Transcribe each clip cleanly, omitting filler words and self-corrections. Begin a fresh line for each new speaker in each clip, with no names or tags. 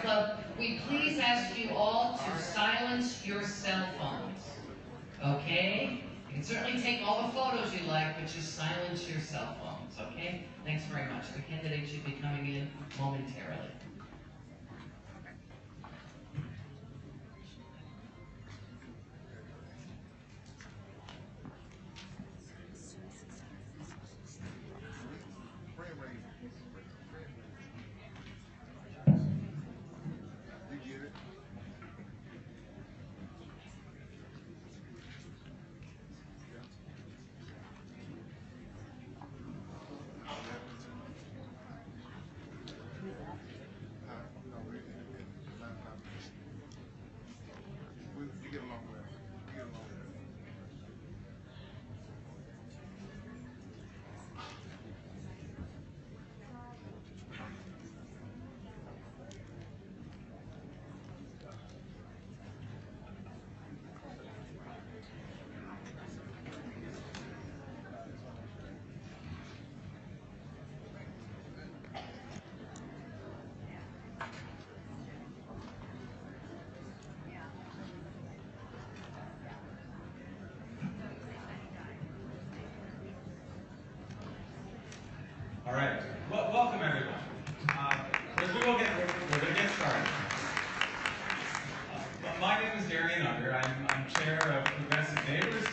Club, we please ask you all to silence your cell phones. Okay? You can certainly take all the photos you like, but just silence your cell phones. Okay? Thanks very much. The candidate should be coming in momentarily.
You get along with it. You get along with it.
All right. Well, welcome everyone. We're going to get started. My name is Darian Unger. I'm chair of Progressive Neighbors.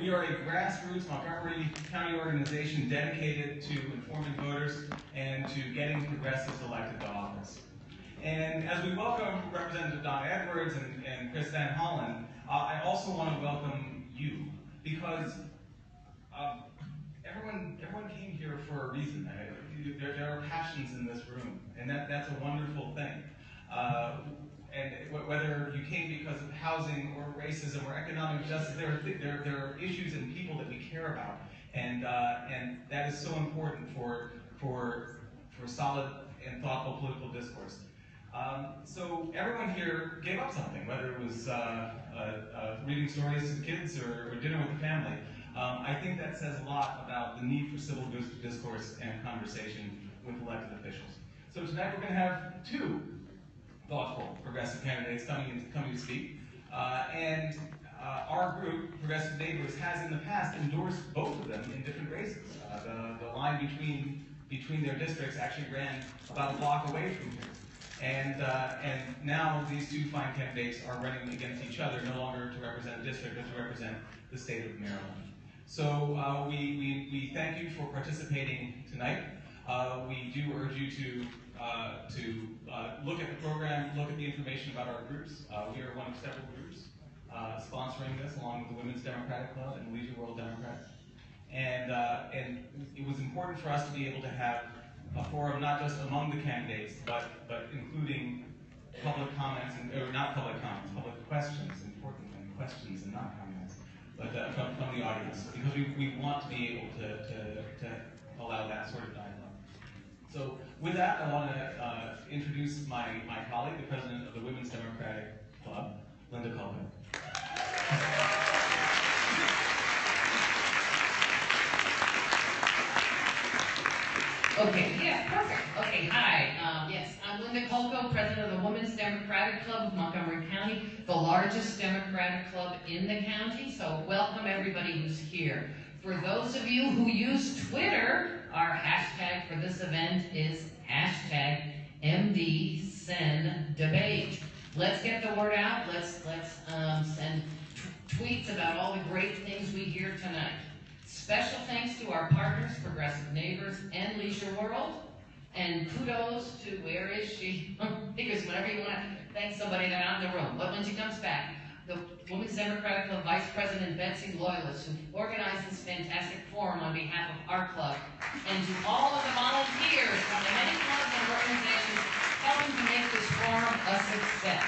We are a grassroots Montgomery County organization dedicated to informing voters and to getting progressives elected to office. And as we welcome Representative Donna Edwards and Chris Van Hollen, I also want to welcome you, because everyone came here for a reason. There are passions in this room, and that's a wonderful thing. And whether you came because of housing or racism or economic justice, there are issues and people that we care about, and that is so important for solid and thoughtful political discourse. So everyone here gave up something, whether it was reading stories to the kids or dinner with the family. I think that says a lot about the need for civil discourse and conversation with elected officials. So tonight we're going to have two thoughtful progressive candidates coming to speak. Our group, Progressive Neighbors, has in the past endorsed both of them in different races. The line between their districts actually ran about a block away from here. And now these two fine candidates are running against each other, no longer to represent a district, but to represent the state of Maryland. So we thank you for participating tonight. We do urge you to look at the program, look at the information about our groups. We are one of several groups sponsoring this, along with the Women's Democratic Club and Leisure World Democrats. And it was important for us to be able to have a forum not just among the candidates, but including public comments, or not public comments, public questions, important questions and not comments, but from the audience, because we want to be able to allow that sort of dialogue. So with that, I want to introduce my colleague, the president of the Women's Democratic Club, Linda Culko.
Okay, yeah, perfect. Okay, hi. Yes, I'm Linda Culko, president of the Women's Democratic Club of Montgomery County, the largest Democratic club in the county. So welcome everybody who's here. For those of you who use Twitter, our hashtag for this event is #MDSendDebate. Let's get the word out. Let's send tweets about all the great things we hear tonight. Special thanks to our partners, Progressive Neighbors and Leisure World. And kudos to, where is she? Because whenever you want to thank somebody, they're not in the room. But when she comes back, the Women's Democratic Club Vice President Betsy Loyalist, who organized this fantastic forum on behalf of our club, and to all of the volunteers from the many clubs and organizations helping to make this forum a success.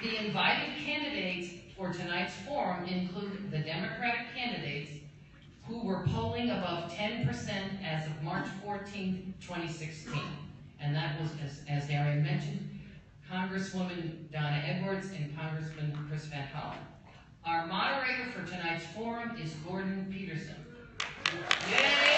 The invited candidates for tonight's forum include the Democratic candidates who were polling above 10% as of March 14, 2016. And that was, as Darian mentioned, Congresswoman Donna Edwards and Congressman Chris Van Hollen. Our moderator for tonight's forum is Gordon Peterson. Yay!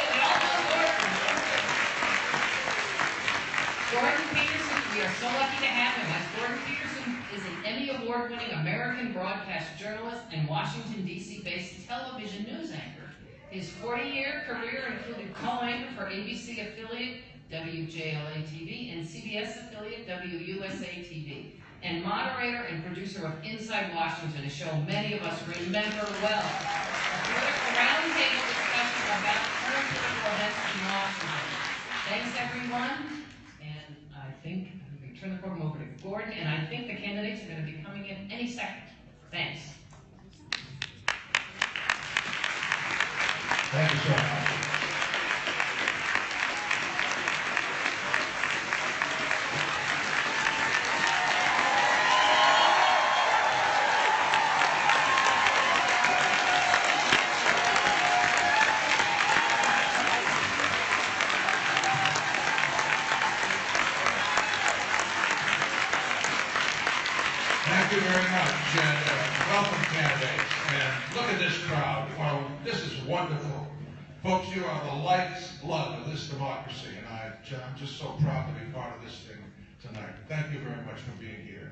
lucky to have him, as Gordon Peterson is an Emmy Award-winning American broadcast journalist and Washington, D.C.-based television news anchor. His 40-year career included co-anchor for ABC affiliate WJLA-TV and CBS affiliate WUSA-TV, and moderator and producer of Inside Washington, a show many of us remember well. A political roundtable discussion about current political events in Washington. Thanks, everyone. And I think I'm going to turn the program over to Gordon, and I think the candidates are going to be coming in any second. Thanks.
Thank you so much. Thank you very much, and welcome, candidates. And look at this crowd. Well, this is wonderful. Folks, you are the lifeblood of this democracy, and I'm just so proud to be part of this thing tonight. Thank you very much for being here.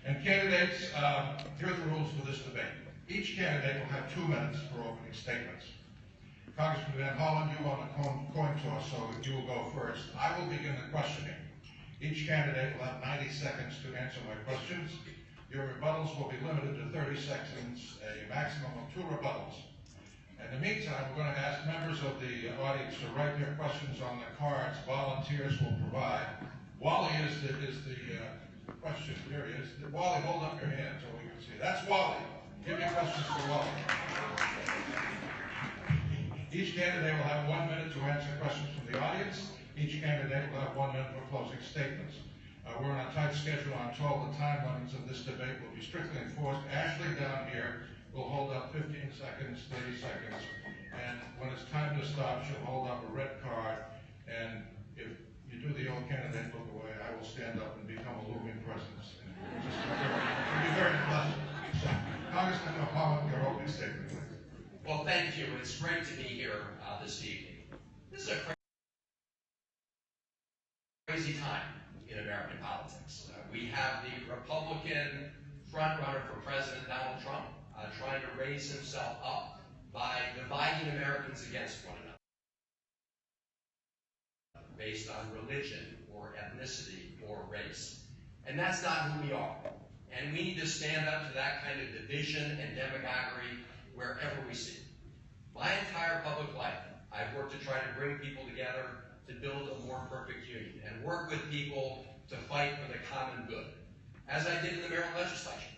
And candidates, here are the rules for this debate. Each candidate will have 2 minutes for opening statements. Congressman Van Hollen, you on the coin toss, so you will go first. I will begin the questioning. Each candidate will have 90 seconds to answer my questions. Your rebuttals will be limited to 30 seconds, a maximum of 2 rebuttals. In the meantime, we're going to ask members of the audience to write their questions on the cards volunteers will provide. Wally is the question. Here he is. Wally, hold up your hand so we can see. That's Wally. Give your questions to Wally. Each candidate will have 1 minute to answer questions from the audience. Each candidate will have 1 minute for closing statements. We're on a tight schedule. I'm told the time limits of this debate will be strictly enforced. Ashley down here will hold up 15 seconds, 30 seconds, and when it's time to stop, she'll hold up a red card, and if you do the old candidate look away, I will stand up and become a looming presence. It'll be very pleasant. So, Congressman Holland, your opening statement, please.
Well, thank you. It's great to be here this evening. This is a crazy time in American politics. We have the Republican frontrunner for President Donald Trump trying to raise himself up by dividing Americans against one another based on religion or ethnicity or race. And that's not who we are. And we need to stand up to that kind of division and demagoguery wherever we see it. My entire public life, I've worked to try to bring people together to build a more perfect union and work with people to fight for the common good, as I did in the Maryland legislature.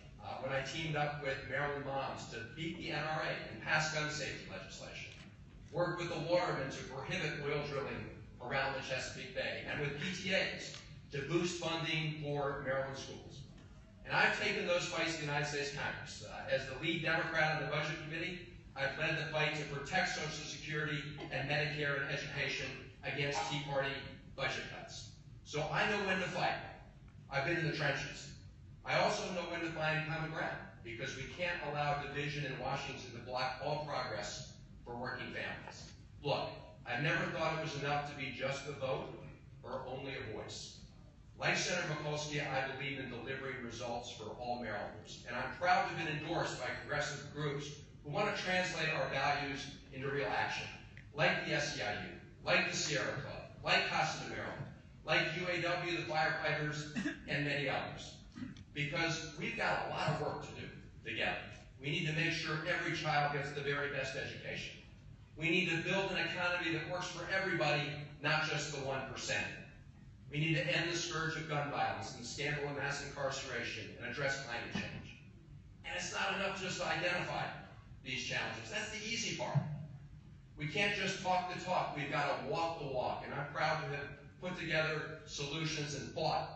When I teamed up with Maryland moms to beat the NRA and pass gun safety legislation, worked with the Watermen to prohibit oil drilling around the Chesapeake Bay, and with PTAs to boost funding for Maryland schools. And I've taken those fights to the United States Congress. As the lead Democrat on the Budget Committee, I've led the fight to protect Social Security and Medicare and education against Tea Party budget cuts. So I know when to fight. I've been in the trenches. I also know when to find common ground, because we can't allow division in Washington to block all progress for working families. Look, I've never thought it was enough to be just a vote or only a voice. Like Senator Mikulski, I believe in delivering results for all Marylanders, and I'm proud to have been endorsed by progressive groups who want to translate our values into real action, like the SEIU, like the Sierra Club, like Casa de Maryland, like UAW, the firefighters, and many others. Because we've got a lot of work to do together. We need to make sure every child gets the very best education. We need to build an economy that works for everybody, not just the 1%. We need to end the scourge of gun violence and scandal and mass incarceration and address climate change. And it's not enough just to identify these challenges. That's the easy part. We can't just talk the talk. We've got to walk the walk. And I'm proud to have put together solutions and fought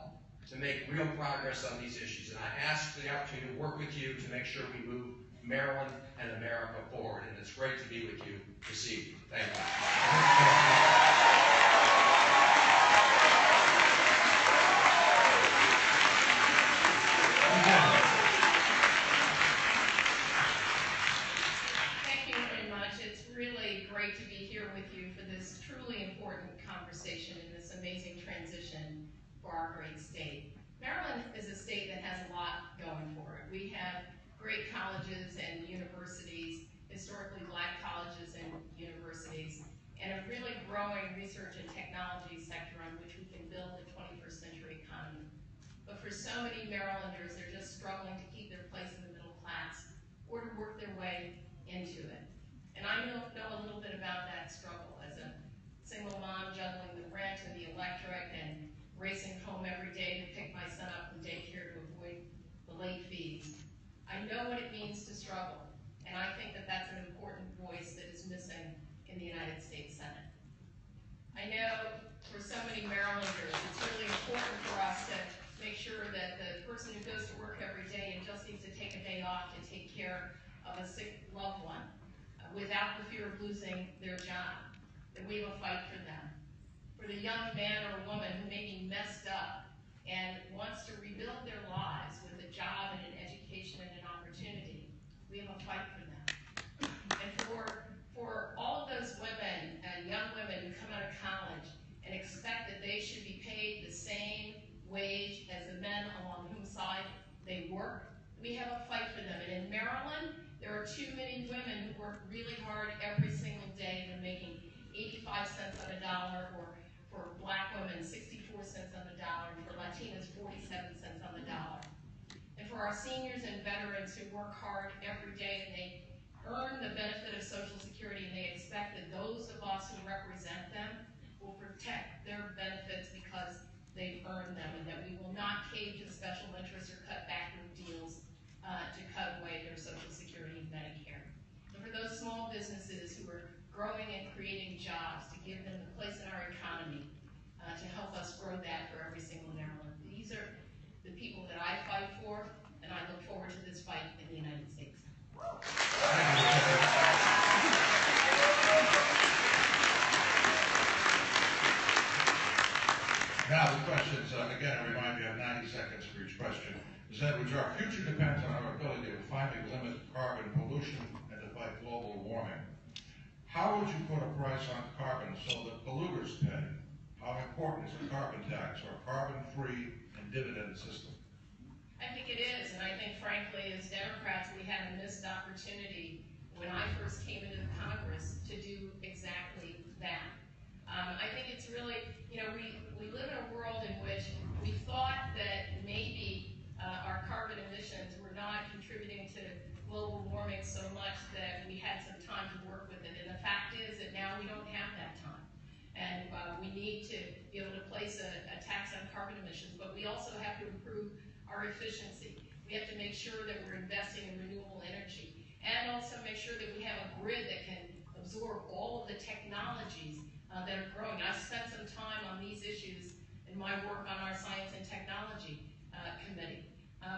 to make real progress on these issues. And I ask for the opportunity to work with you to make sure we move Maryland and America forward. And it's great to be with you this evening. Thank you.
Thank you very much. It's really great to be here with you for this truly important conversation in this amazing transition for our great state. Maryland is a state that has a lot going for it. We have great colleges and universities, historically black colleges and universities, and a really growing research and technology sector on which we can build a 21st century economy. But for so many Marylanders, they're just struggling to keep their place in the middle class or to work their way into it. And I know a little bit about that struggle as a single mom juggling the rent and the electric and racing home every day to pick my son up from daycare to avoid the late fees. I know what it means to struggle, and I think that that's an important voice that is missing in the United States Senate. I know for so many Marylanders, it's really important for us to make sure that the person who goes to work every day and just needs to take a day off to take care of a sick loved one without the fear of losing their job, that we have a fight for them. For the young man or woman who may be messed up and wants to rebuild their lives with a job and an education and an opportunity, we have a fight for them. And for all of those women and young women who come out of college and expect that they should be paid the same wage as the men along whose side they work, we have a fight for them. And in Maryland, there are too many women who work really hard every single day. They're making 85 cents on the dollar, or for black women, 64 cents on the dollar, and for Latinas, 47 cents on the dollar. And for our seniors and veterans who work hard every day and they earn the benefit of Social Security, and they expect that those of us who represent them will protect their benefits because they've earned them, and that we will not cave to the special interests or cut backroom deals to cut away their Social Security and Medicare. And for those small businesses who are growing and creating jobs, to give them a place in our economy, to help us grow that for every single Maryland. These are the people that I fight for, and I look forward to this fight in the United States.
Now the questions, again, I remind you, I have 90 seconds for each question. Is that which our future depends on our ability to finally limit carbon pollution and to fight global warming. How would you put a price on carbon so that polluters pay? How important is a carbon tax or carbon-free and dividend system?
I think it is, and I think, frankly, as Democrats, we had a missed opportunity when I first came into Congress to do exactly that. I think it's really, we live in a world in which we thought that maybe our carbon emissions were not contributing to global warming so much that we had some time to work with it. And the fact is that now we don't have that time. And we need to be able to place a tax on carbon emissions, but we also have to improve our efficiency. We have to make sure that we're investing in renewable energy, and also make sure that we have a grid that can absorb all of the technologies that are growing. I've spent some time on these issues in my work on our Science and Technology Committee.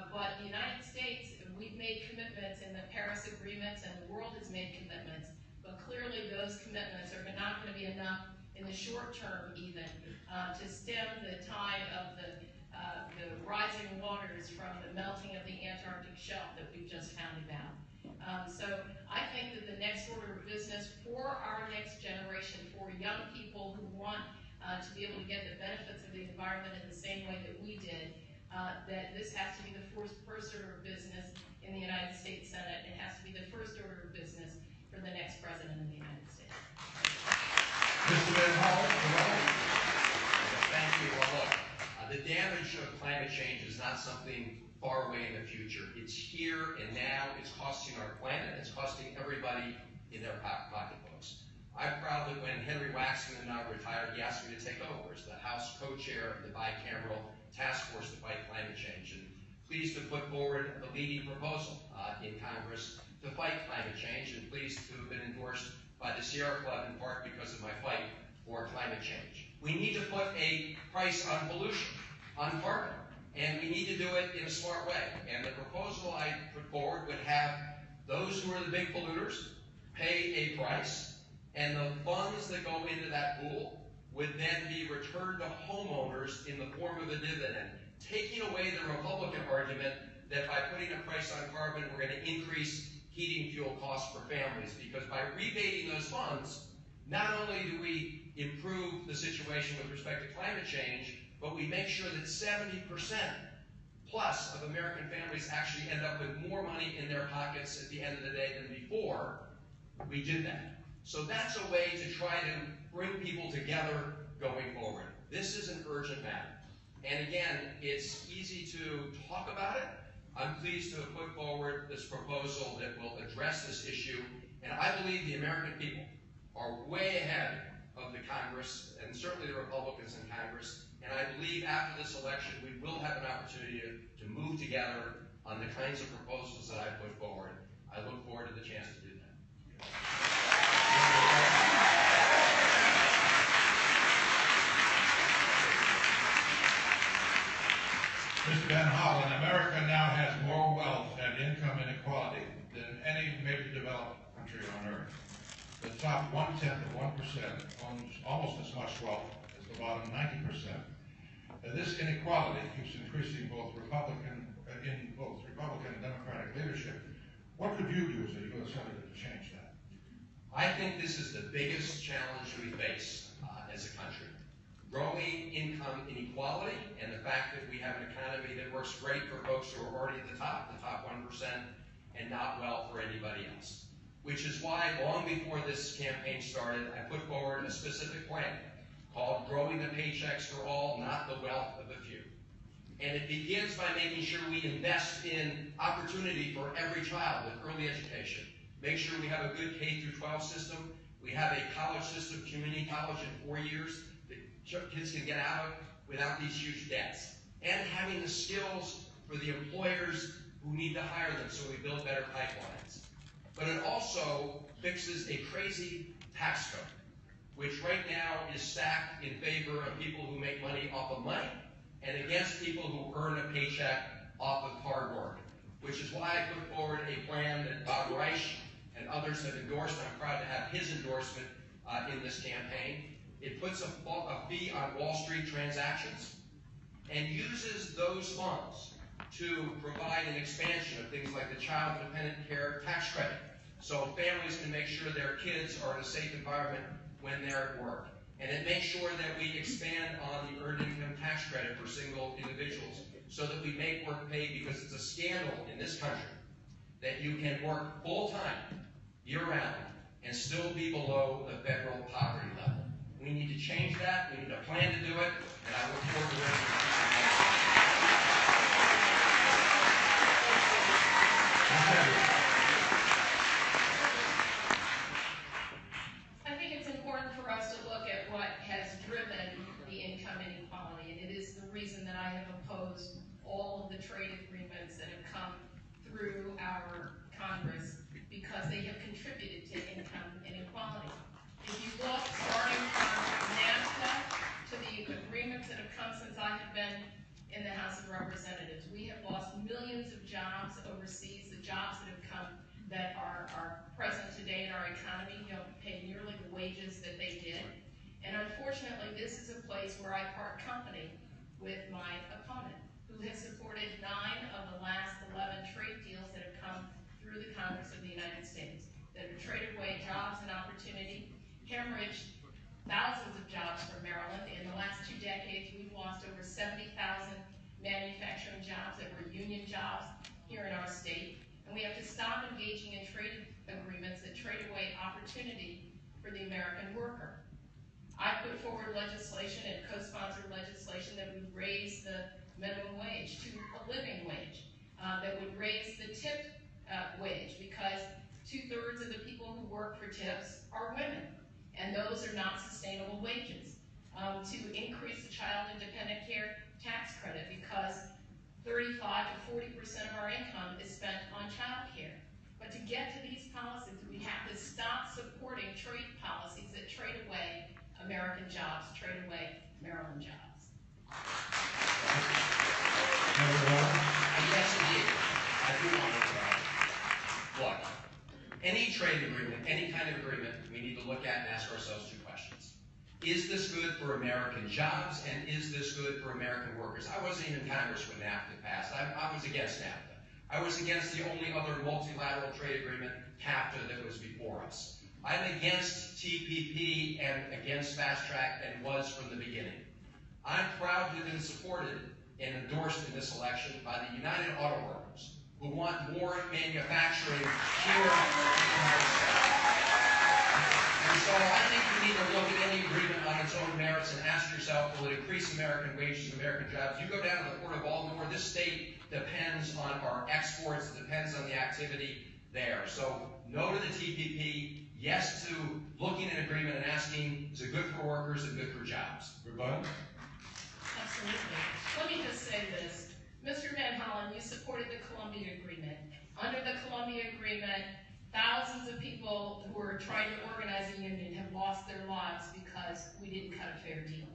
But the United States, we've made commitments in the Paris agreements, and the world has made commitments, but clearly those commitments are not going to be enough in the short term even to stem the tide of the rising waters from the melting of the Antarctic shelf that we've just found about. So I think that the next order of business for our next generation, for young people who want to be able to get the benefits of the environment in the same way that we did, that this has to be the first order of business in the United States Senate. It has to be the first order of business for the next president of the United States.
Mr. Van Hollen,
Thank you. Well, look, the damage of climate change is not something far away in the future. It's here and now. It's costing our planet. It's costing everybody in their pocketbooks. I'm proud that when Henry Waxman now retired, he asked me to take over as the House co-chair of the bicameral task force to fight climate change. And pleased to put forward the leading proposal in Congress to fight climate change, and pleased to have been endorsed by the Sierra Club in part because of my fight for climate change. We need to put a price on pollution, on carbon, and we need to do it in a smart way. And the proposal I put forward would have those who are the big polluters pay a price, and the funds that go into that pool would then be returned to homeowners in the form of a dividend, taking away the Republican argument that by putting a price on carbon, we're going to increase heating fuel costs for families. Because by rebating those funds, not only do we improve the situation with respect to climate change, but we make sure that 70% plus of American families actually end up with more money in their pockets at the end of the day than before we did that. So that's a way to try to bring people together going forward. This is an urgent matter. And again, it's easy to talk about it. I'm pleased to have put forward this proposal that will address this issue. And I believe the American people are way ahead of the Congress, and certainly the Republicans in Congress. And I believe after this election, we will have an opportunity to move together on the kinds of proposals that I put forward. I look forward to the chance to do that.
Mr. Van Hollen, America now has more wealth and income inequality than any major developed country on earth. The top 1/10 of 1% owns almost as much wealth as the bottom 90%. This inequality keeps increasing in both Republican and Democratic leadership. What could you do as a U.S. Senator to change that?
I think this is the biggest challenge we face as a country. Growing income inequality and the fact that we have an economy that works great for folks who are already at the top 1%, and not well for anybody else. Which is why, long before this campaign started, I put forward a specific plan called Growing the Paychecks for All, Not the Wealth of a Few. And it begins by making sure we invest in opportunity for every child with early education. Make sure we have a good K-12 system. We have a college system, community college in 4 years, that kids can get out of without these huge debts. And having the skills for the employers who need to hire them so we build better pipelines. But it also fixes a crazy tax code, which right now is stacked in favor of people who make money off of money and against people who earn a paycheck off of hard work, which is why I put forward a plan that Bob Reich and others have endorsed. I'm proud to have his endorsement in this campaign. It puts a fee on Wall Street transactions and uses those funds to provide an expansion of things like the Child Dependent Care Tax Credit, so families can make sure their kids are in a safe environment when they're at work. And it makes sure that we expand on the Earned Income Tax Credit for single individuals so that we make work pay, because it's a scandal in this country that you can work full-time, year-round, and still be below the federal poverty level. We need to change that. We need a plan to do it, and I look forward to working with you.
I think it's important for us to look at what has driven the income inequality, and it is the reason that I have opposed all of the trade agreements that have come through our Congress, because they have contributed to income inequality. If you look, starting from NAFTA to the agreements that have come since I have been in the House of Representatives, we have lost millions of jobs overseas. The jobs that have come that are present today in our economy don't pay nearly the wages that they did. And unfortunately, this is a place where I part company with my opponent, who has supported 9 of the last 11 trade deals that have come through the Congress of the United States, that have traded away jobs and opportunity, hemorrhaged thousands of jobs from Maryland. In the last 2 decades, we've lost over 70,000 manufacturing jobs that were union jobs here in our state. And we have to stop engaging in trade agreements that trade away opportunity for the American worker. I put forward legislation and co-sponsored legislation that would raise the minimum wage to a living wage, that would raise the tip wage, because 2/3 of the people who work for tips are women, and those are not sustainable wages. To increase the Child and Dependent Care Tax Credit, because 35 to 40% of our income is spent on child care. But to get to these policies, we have to stop supporting trade policies that trade away American jobs, trade away Maryland jobs.
Yes, indeed. I do want to look. Any trade agreement, any kind of agreement, we need to look at and ask ourselves 2 questions. Is this good for American jobs, and is this good for American workers? I wasn't even in Congress when NAFTA passed. I was against NAFTA. I was against the only other multilateral trade agreement, CAFTA, that was before us. I'm against TPP and against Fast Track, and was from the beginning. I'm proud to have been supported and endorsed in this election by the United Auto Workers, who want more manufacturing here in the United States. And so I think you need to look at any agreement on its own merits and ask yourself, will it increase American wages, American jobs? You go down to the Port of Baltimore, this state depends on our exports, it depends on the activity there. So no to the TPP, yes to looking at an agreement and asking, is it good for workers and good for jobs?
Rebuttal?
Absolutely. Let me just say this. Mr. Van Hollen, you supported the Columbia Agreement. Under the Columbia Agreement, thousands of people who are trying to organize a union have lost their lives because we didn't cut a fair deal.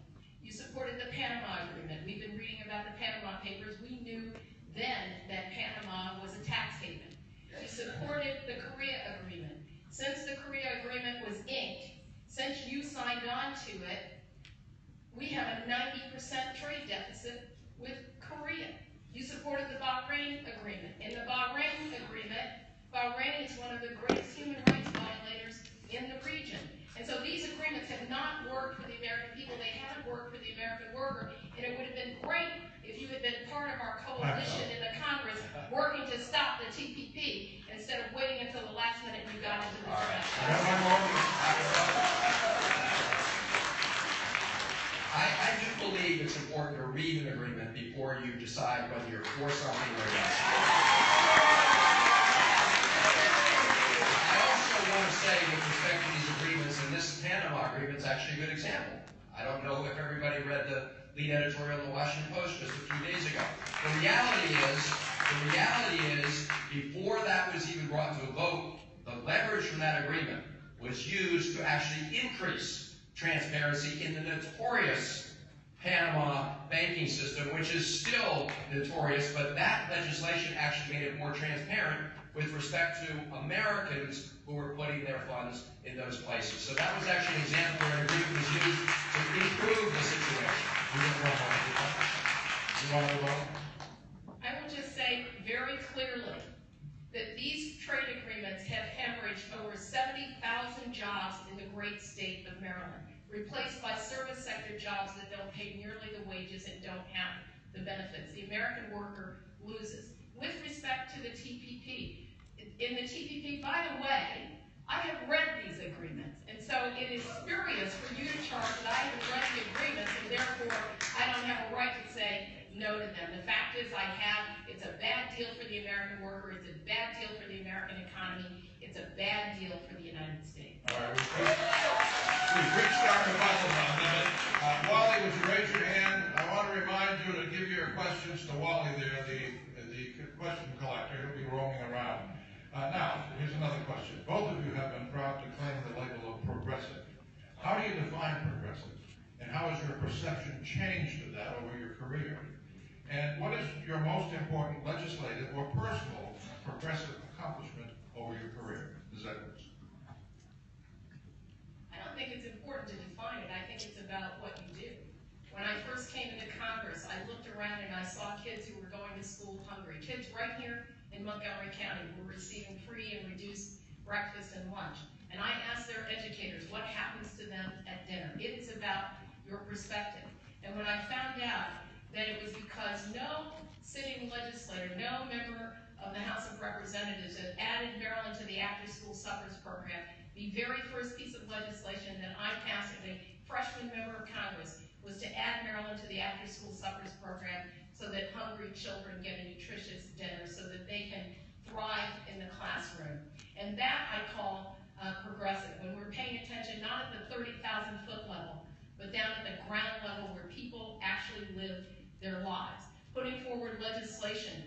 You supported the Panama Agreement. We've been reading about the Panama Papers. We knew then that Panama was a tax haven. You supported the Korea Agreement. Since the Korea Agreement was inked, since you signed on to it, we have a 90% trade deficit with Korea. You supported the Bahrain Agreement. In the Bahrain Agreement, Bahrain is one of the greatest human rights violators in the region. And so these agreements have not worked for the American people. They haven't worked for the American worker. And it would have been great if you had been part of our coalition in the Congress working to stop the TPP instead of waiting until the last minute you got into this mess.
I do believe it's important to read an agreement before you decide whether you're for something or against it. I also want to say, with respect to these agreements, and this Panama agreement is actually a good example. I don't know if everybody read the lead editorial in the Washington Post just a few days ago. The reality is, before that was even brought to a vote, the leverage from that agreement was used to actually increase transparency in the notorious Panama banking system, which is still notorious, but that legislation actually made it more transparent with respect to Americans who were putting their funds in those places. So that was actually an example where an agreement was used to improve the situation.
I will just say very clearly that these trade agreements have hemorrhaged over 70,000 jobs in the great state of Maryland, replaced by service sector jobs that don't pay nearly the wages and don't have the benefits. The American worker loses. With respect to the TPP, in the TPP, by the way, I have read these agreements, and so it is spurious for you to charge that I haven't read the agreements, and therefore I don't have a right to say no to them. The fact is I have. It's a bad deal for the American worker. It's a bad deal for the American economy. It's a bad deal for the United States.
All right, we've reached our rebuttal limit. Wally, would you raise your hand? I want to remind you to give your questions to Wally there, the question collector. He'll be roaming around. Now, here's another question. Both of you have been proud to claim the label of progressive. How do you define progressive? And how has your perception changed of that over your career? And what is your most important legislative or personal progressive accomplishment over your career? Ms. Edwards.
I don't think it's important to define it. I think it's about what you do. When I first came into Congress, I looked around and I saw kids who were going to school hungry. Kids right here in Montgomery County who were receiving free and reduced breakfast and lunch. And I asked their educators, what happens to them at dinner? It is about your perspective. And when I found out that it was because no sitting legislator, no member of the House of Representatives had added Maryland to the after-school suppers program, the very first piece of legislation that I passed as a freshman member of Congress was to add Maryland to the after-school suppers program so that hungry children get a nutritious dinner so that they can thrive in the classroom. And that I call progressive, when we're paying attention not at the 30,000-foot level, but down at the ground level where people actually live their lives. Putting forward legislation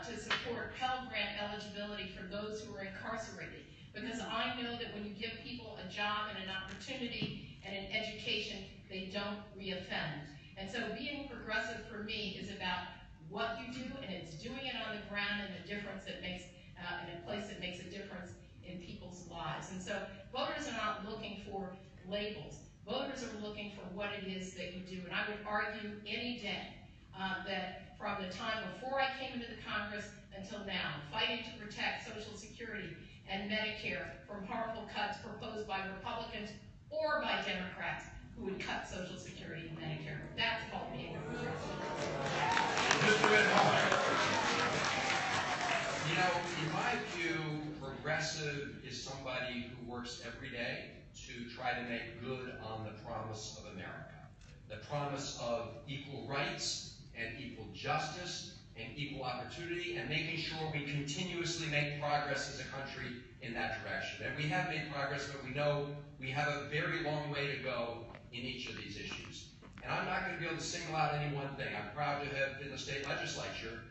to support Pell Grant eligibility for those who are incarcerated. Because I know that when you give people a job and an opportunity and an education, they don't reoffend. And so being progressive for me is about what you do, and it's doing it on the ground in a difference that makes, in a place that makes a difference in people's lives. And so voters are not looking for labels. Voters are looking for what it is that you do. And I would argue any day that from the time before I came into the Congress until now, fighting to protect Social Security and Medicare from harmful cuts proposed by Republicans or by Democrats, who would cut Social Security and Medicare. That's called being progressive.
Mr. Van Hollen.
You know, in my view, progressive is somebody who works every day to try to make good on the promise of America. The promise of equal rights and equal justice and equal opportunity, and making sure we continuously make progress as a country in that direction. And we have made progress, but we know we have a very long way to go in each of these issues. And I'm not going to be able to single out any one thing. I'm proud to have, in the state legislature,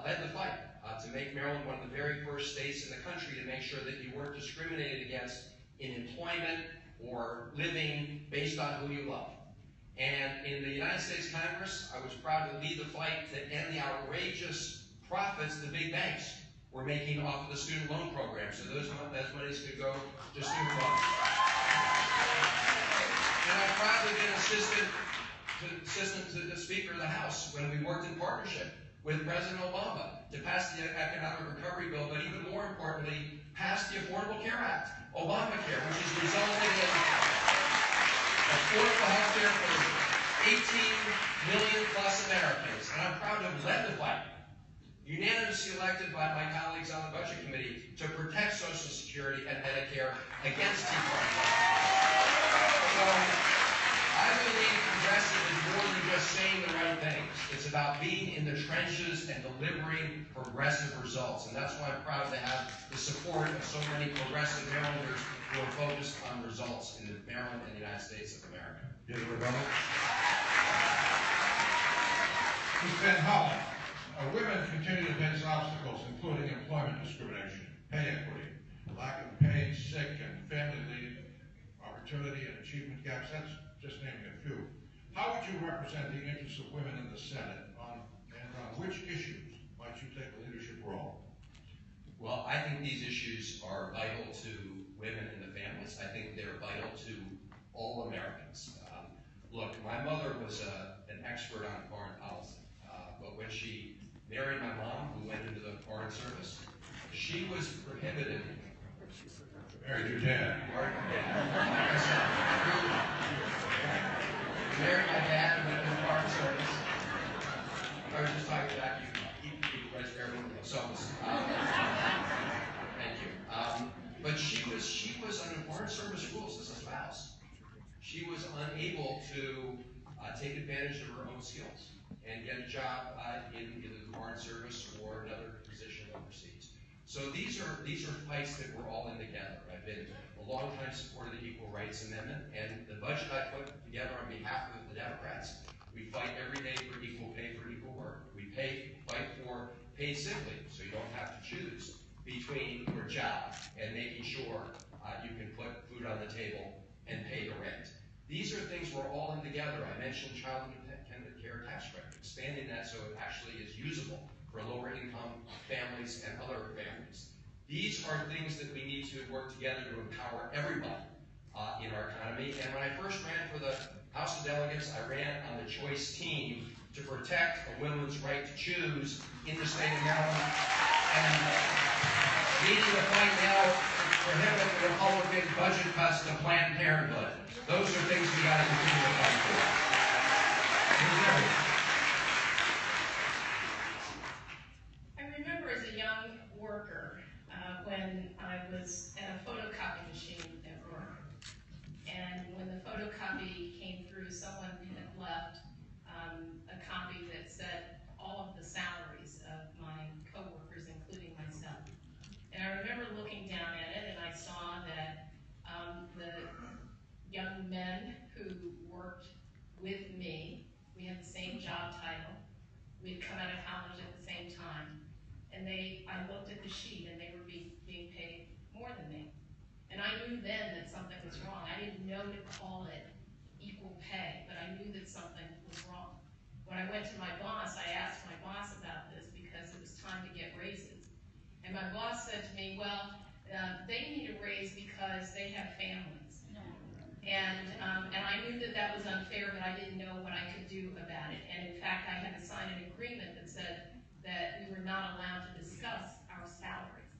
led the fight to make Maryland one of the very first states in the country to make sure that you weren't discriminated against in employment or living based on who you love. And in the United States Congress, I was proud to lead the fight to end the outrageous profits the big banks were making off of the student loan program. So those monies could go to student loans. And I'm proud to have been assistant to the Speaker of the House when we worked in partnership with President Obama to pass the Economic Recovery Bill, but even more importantly, pass the Affordable Care Act, Obamacare, which has resulted in affordable health care for 18 million plus Americans. And I'm proud to have led the fight, unanimously elected by my colleagues on the Budget Committee, to protect Social Security and Medicare against Tea Party. So I believe progressive is more than just saying the right things. It's about being in the trenches and delivering progressive results. And that's why I'm proud to have the support of so many progressive Marylanders who are focused on results in Maryland and the United States of America.
Mr. Van Hollen, women continue to face obstacles, including employment discrimination, pay equity, lack of paid, sick, and family leave, opportunity and achievement gaps. That's just naming a few. How would you represent the interests of women in the Senate on which issues might you take a leadership role?
Well, I think these issues are vital to women and the families. I think they're vital to all Americans. Look, my mother was an expert on foreign policy, but when she married my mom, who went into the Foreign Service, she was prohibited.
Married your dad.
Married my dad. Like I said, married my dad and went into the Foreign Service. I was just talking about you guys for everyone else. Thank you. But she was under Foreign Service rules as a spouse. She was unable to take advantage of her own skills and get a job in either the Foreign Service or another position overseas. So these are fights that we're all in together. I've been a long-time supporter of the Equal Rights Amendment, and the budget I put together on behalf of the Democrats, we fight every day for equal pay for equal work. We fight for paid sick leave, so you don't have to choose between your job and making sure you can put food on the table and pay the rent. These are things we're all in together. I mentioned child independent care tax credit, expanding that so it actually is usable for lower income families and other families. These are things that we need to work together to empower everybody in our economy. And when I first ran for the House of Delegates, I ran on the choice team to protect a woman's right to choose in the state of Maryland. And leading the fight now to prohibit the Republican budget cuts to Planned Parenthood. Those are things we got to continue to fight for.
I remember as a young worker when I was at a photocopy machine at work. And when the photocopy came through, someone had left a copy that said all of the salaries of my coworkers, including myself. And I remember looking down at it, and I saw that the young men who worked with me, we had the same job title, we'd come out of college at the same time, and I looked at the sheet and they were being paid more than me. And I knew then that something was wrong. I didn't know to call it equal pay, but I knew that something was wrong. When I went to my boss, I asked my boss about this because it was time to get raises. And my boss said to me, well, they need a raise because they have families. And I knew that that was unfair, but I didn't know what I could do about it. And in fact, I had to sign an agreement that said that we were not allowed to discuss our salaries.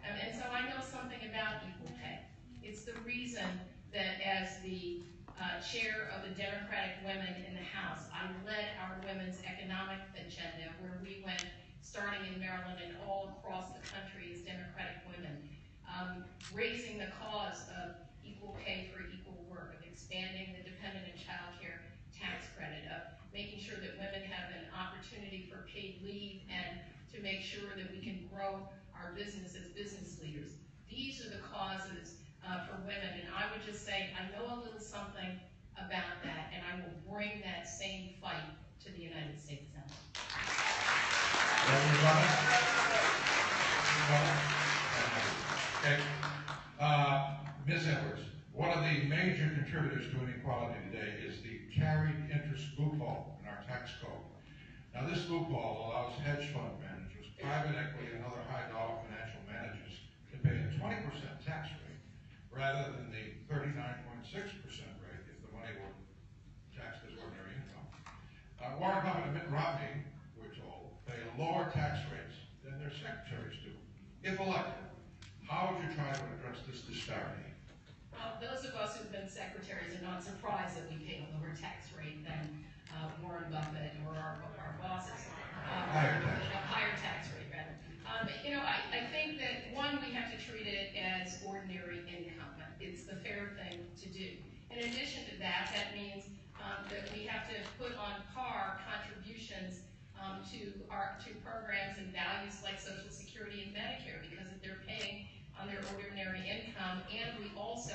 And so I know something about equal pay. It's the reason that as the chair of the Democratic Women in the House. I led our women's economic agenda, where we went starting in Maryland and all across the country as Democratic women, raising the cause of equal pay for equal work, of expanding the dependent and child care tax credit, of making sure that women have an opportunity for paid leave, and to make sure that we can grow our business as business leaders. These are the causes for women, and I would just say, I know a little something about that, and I will bring that same fight to the United States Senate.
Okay. Ms. Edwards, one of the major contributors to inequality today is the carried interest loophole in our tax code. Now, this loophole allows hedge fund managers, private equity, and other high-dollar financial managers to pay a 20% tax rate rather than the 39.6% rate if the money were taxed as ordinary income. Warren Buffett and Mitt Romney, we're told, pay lower tax rates than their secretaries do. If elected, how would you try to address this disparity?
Those of us who've been secretaries are not surprised that we pay a lower tax rate than Warren Buffett or our bosses.
Higher tax rate.
A higher tax rate, rather. I think that, one, we have to treat it as ordinary income. It's the fair thing to do. In addition to that, that means that we have to put on par contributions to programs and values like Social Security and Medicare, because if they're paying on their ordinary income, and we also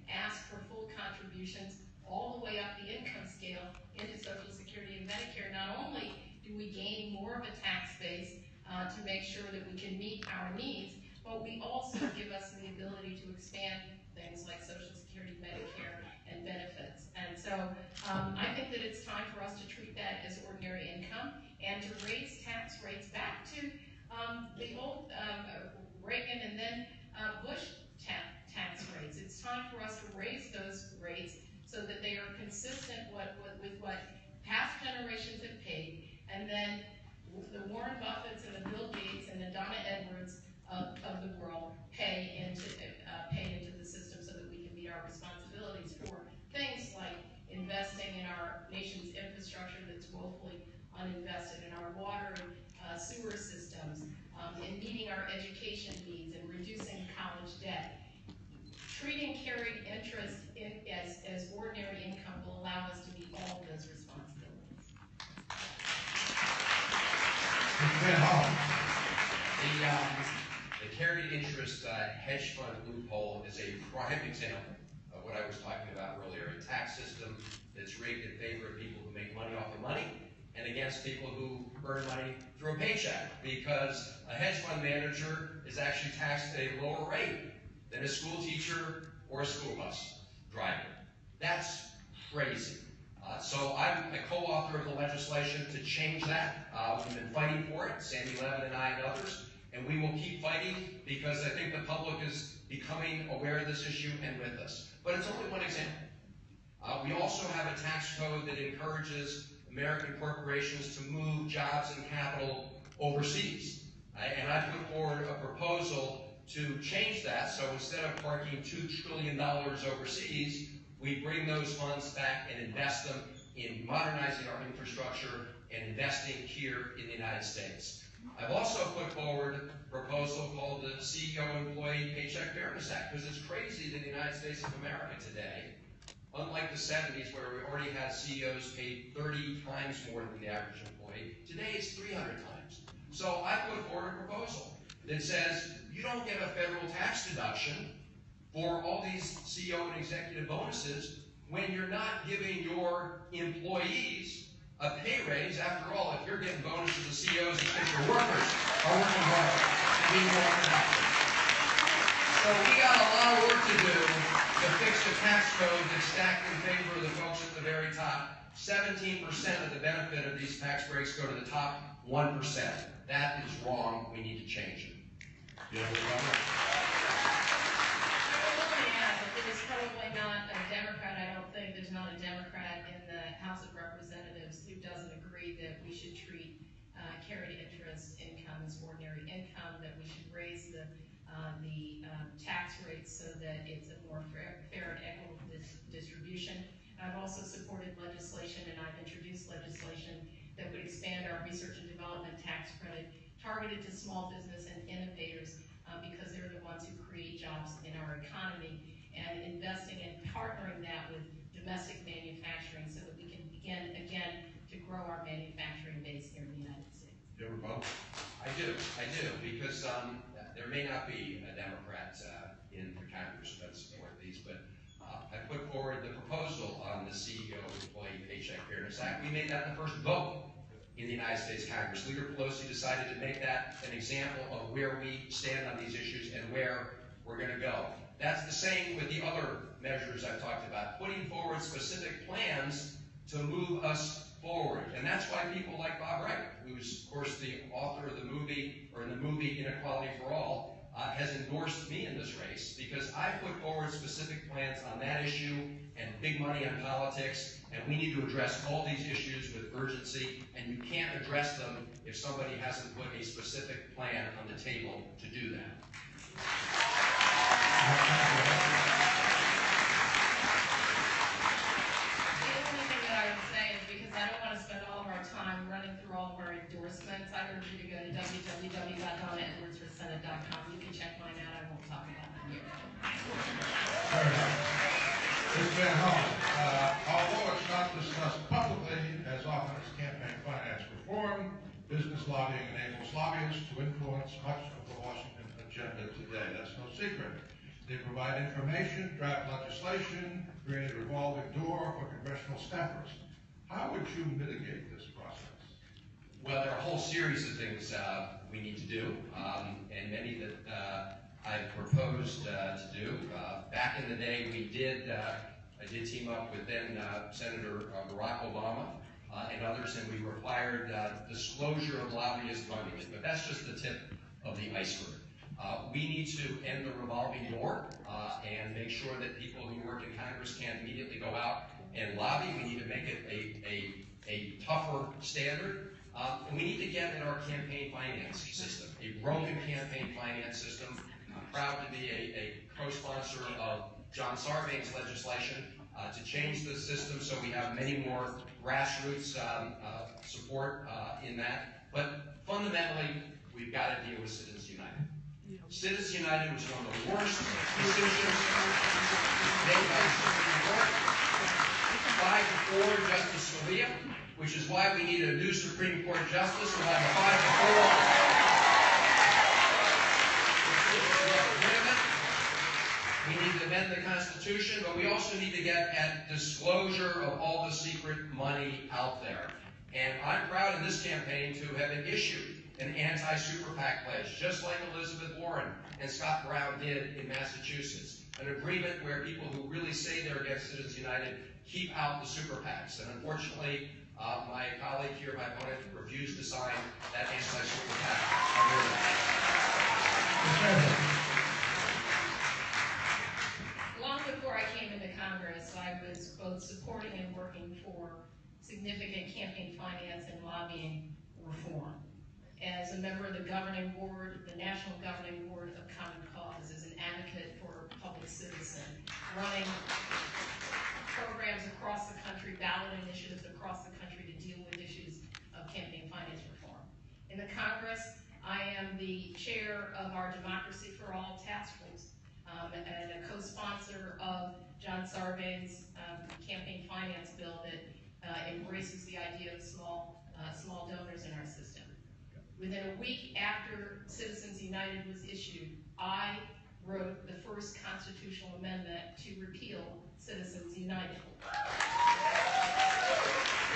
ask for full contributions all the way up the income scale into Social Security and Medicare. Not only do we gain more of a tax base to make sure that we can meet our needs, but we also give us the ability to expand things like Social Security, Medicare, and benefits. And so I think that it's time for us to treat that as ordinary income and to raise tax rates back to the old Reagan and then Bush tax rates. It's time for us to raise those rates so that they are consistent with what past generations have paid, and then the Warren Buffetts and the Bill Gates and the Donna Edwards of the world pay into the system so that we can meet our responsibilities for things like investing in our nation's infrastructure that's woefully uninvested, in our water and sewer systems, in meeting our education needs and reducing college debt. Treating carried interest as ordinary income will allow us to meet all of those responsibilities.
The carried interest hedge fund loophole is a prime example of what I was talking about earlier, a tax system that's rigged in favor of people who make money off of money and against people who earn money through a paycheck, because a hedge fund manager is actually taxed at a lower rate than a school teacher or a school bus driver. That's crazy. So I'm a co-author of the legislation to change that. We've been fighting for it, Sandy Levin and I and others, and we will keep fighting because I think the public is becoming aware of this issue and with us. But it's only one example. We also have a tax code that encourages American corporations to move jobs and capital overseas. And I put forward a proposal to change that, so instead of parking $2 trillion overseas, we bring those funds back and invest them in modernizing our infrastructure and investing here in the United States. I've also put forward a proposal called the CEO Employee Paycheck Fairness Act, because it's crazy that in the United States of America today, unlike the 70s where we already had CEOs paid 30 times more than the average employee, today it's 300 times. So I put forward a proposal that says you don't get a federal tax deduction for all these CEO and executive bonuses when you're not giving your employees a pay raise. After all, if you're getting bonuses as CEOs, it's because your workers are working hard and being more productive. So we got a lot of work to do to fix the tax code that's stacked in favor of the folks at the very top. 17% of the benefit of these tax breaks go to the top 1%. That is wrong. We need to change it.
It is probably not a Democrat. I don't think there's not a Democrat in the House of Representatives who doesn't agree that we should treat carried interest income as ordinary income, that we should raise the tax rates so that it's a more fair and equitable distribution. I've also supported legislation, and I've introduced legislation that would expand our research and development tax credit targeted to small business and innovators because they're the ones who create jobs in our economy, and investing and partnering that with domestic manufacturing so that we can begin again to grow our manufacturing base here in the United States.
You ever vote?
I do, because there may not be a Democrat in the Congress that support these, but I put forward the proposal on the CEO Employee Paycheck Fairness Act. We made that the first vote in the United States Congress. Leader Pelosi decided to make that an example of where we stand on these issues and where we're going to go. That's the same with the other measures I've talked about, putting forward specific plans to move us forward. And that's why people like Bob Wright, who's, of course, the author of the movie, or in the movie Inequality for All, has endorsed me in this race, because I put forward specific plans on that issue and big money on politics, and we need to address all these issues with urgency, and you can't address them if somebody hasn't put a specific plan on the table to do that.
The only thing that I would say is, because I don't want to spend all of our time running through all of our endorsements, I urge you to go to www.donnaedwardsforsenate.com. You can check mine out. I won't talk about them here.
Fair enough. Ms. Van Hollen, although it's not discussed publicly as often as campaign finance reform, business lobbying enables lobbyists to influence much of the Washington agenda today. That's no secret. They provide information, draft legislation, create a revolving door for congressional staffers. How would you mitigate this process?
Well, there are a whole series of things we need to do, and many that I've proposed to do. Back in the day, I did team up with then Senator Barack Obama and others, and we required disclosure of lobbyist money. But that's just the tip of the iceberg. We need to end the revolving door and make sure that people who work in Congress can't immediately go out and lobby. We need to make it a tougher standard. And we need to get in our campaign finance system, a broken campaign finance system. I'm proud to be a co-sponsor of John Sarbanes' legislation to change the system so we have many more grassroots support in that. But fundamentally, we've got to deal with Citizens United. Citizens United was one of the worst decisions made by the Supreme Court. 5-4 Justice Scalia, which is why we need a new Supreme Court justice. We'll have a 5-4. We need to amend the Constitution, but we also need to get at disclosure of all the secret money out there. And I'm proud in this campaign to have issued an anti-super PAC pledge, just like Elizabeth Warren and Scott Brown did in Massachusetts. An agreement where people who really say they're against Citizens United keep out the super PACs. And unfortunately, my colleague here, my opponent, refused to sign that anti-super PAC agreement.
Long before I came into Congress, I was both supporting and working for significant campaign finance and lobbying reform. As a member of the governing board, the National Governing Board of Common Cause, as an advocate for public citizen, running programs across the country, ballot initiatives across the country to deal with issues of campaign finance reform. In the Congress, I am the chair of our Democracy for All task force and a co-sponsor of John Sarbanes' campaign finance bill that embraces the idea of small donors in our system. Within a week after Citizens United was issued, I wrote the first constitutional amendment to repeal Citizens United. In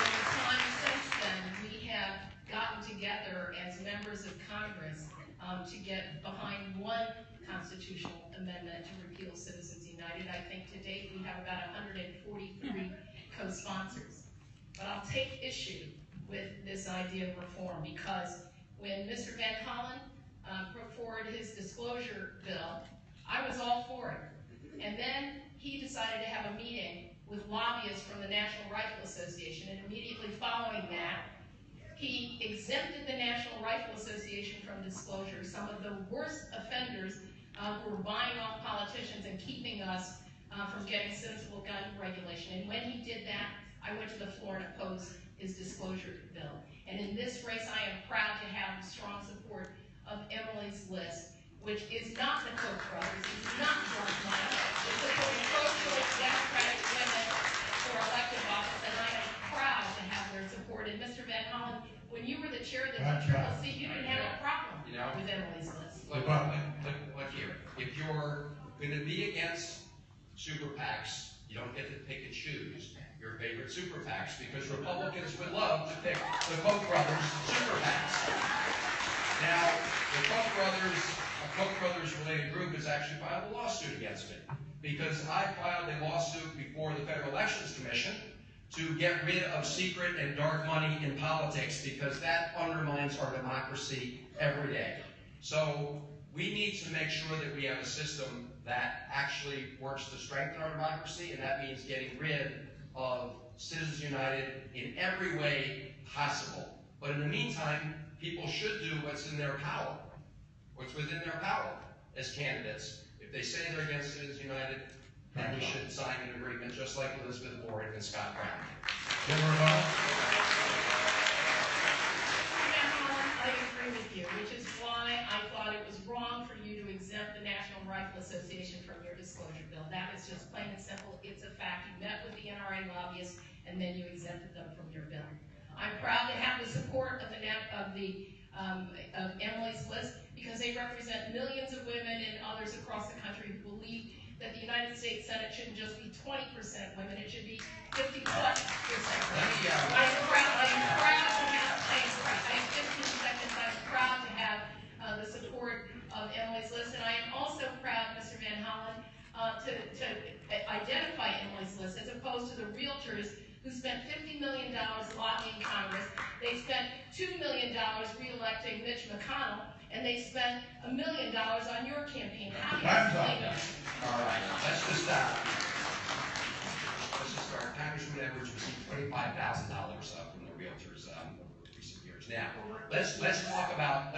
the time since then, we have gotten together as members of Congress to get behind one constitutional amendment to repeal Citizens United. I think to date we have about 143 co-sponsors. But I'll take issue with this idea of reform, because when Mr. Van Hollen put forward his disclosure bill, I was all for it. And then he decided to have a meeting with lobbyists from the National Rifle Association, and immediately following that, he exempted the National Rifle Association from disclosure. Some of the worst offenders who were buying off politicians and keeping us from getting sensible gun regulation. And when he did that, I went to the floor and opposed his disclosure bill. And in this race, I am proud to have the strong support of Emily's List, which is not the Koch brothers, it's not George Mike, it's supporting pro-choice Democratic women for elective office, and I am proud to have their support. And Mr. Van Hollen, when you were the chair of the CCC, you didn't have a problem with Emily's List.
Look here. If you're going to be against super PACs, you don't get to pick and choose your favorite super PACs, because Republicans would love to pick the Koch brothers super PACs. Now, the Koch brothers related group has actually filed a lawsuit against me, because I filed a lawsuit before the Federal Elections Commission to get rid of secret and dark money in politics, because that undermines our democracy every day. So we need to make sure that we have a system that actually works to strengthen our democracy, and that means getting rid of Citizens United in every way possible. But in the meantime, people should do what's in their power, what's within their power as candidates. If they say they're against Citizens United, then we should sign an agreement, just like Elizabeth Warren and Scott Brown.
I agree with you, which is why I thought it was wrong for you to exempt the National Rifle Association from your disclosure bill. That is just plain and simple. It's a fact. You met with the NRA lobbyists, and then you exempted them from your bill. I'm proud to have the support of Emily's List, because they represent millions of women and others across the country who believe that the United States Senate shouldn't just be 20% women, it should be 50+%. I'm proud to have the support of Emily's List, and I am also proud, Mr. Van Hollen, to identify Emily's List as opposed to the realtors who spent $50 million lobbying Congress. They spent $2 million re-electing Mitch McConnell, and they spent $1 million on your campaign. How do you explain that?
All right, let's just start. Congressman Edwards received $25,000 from the realtors over recent years. Now, let's talk about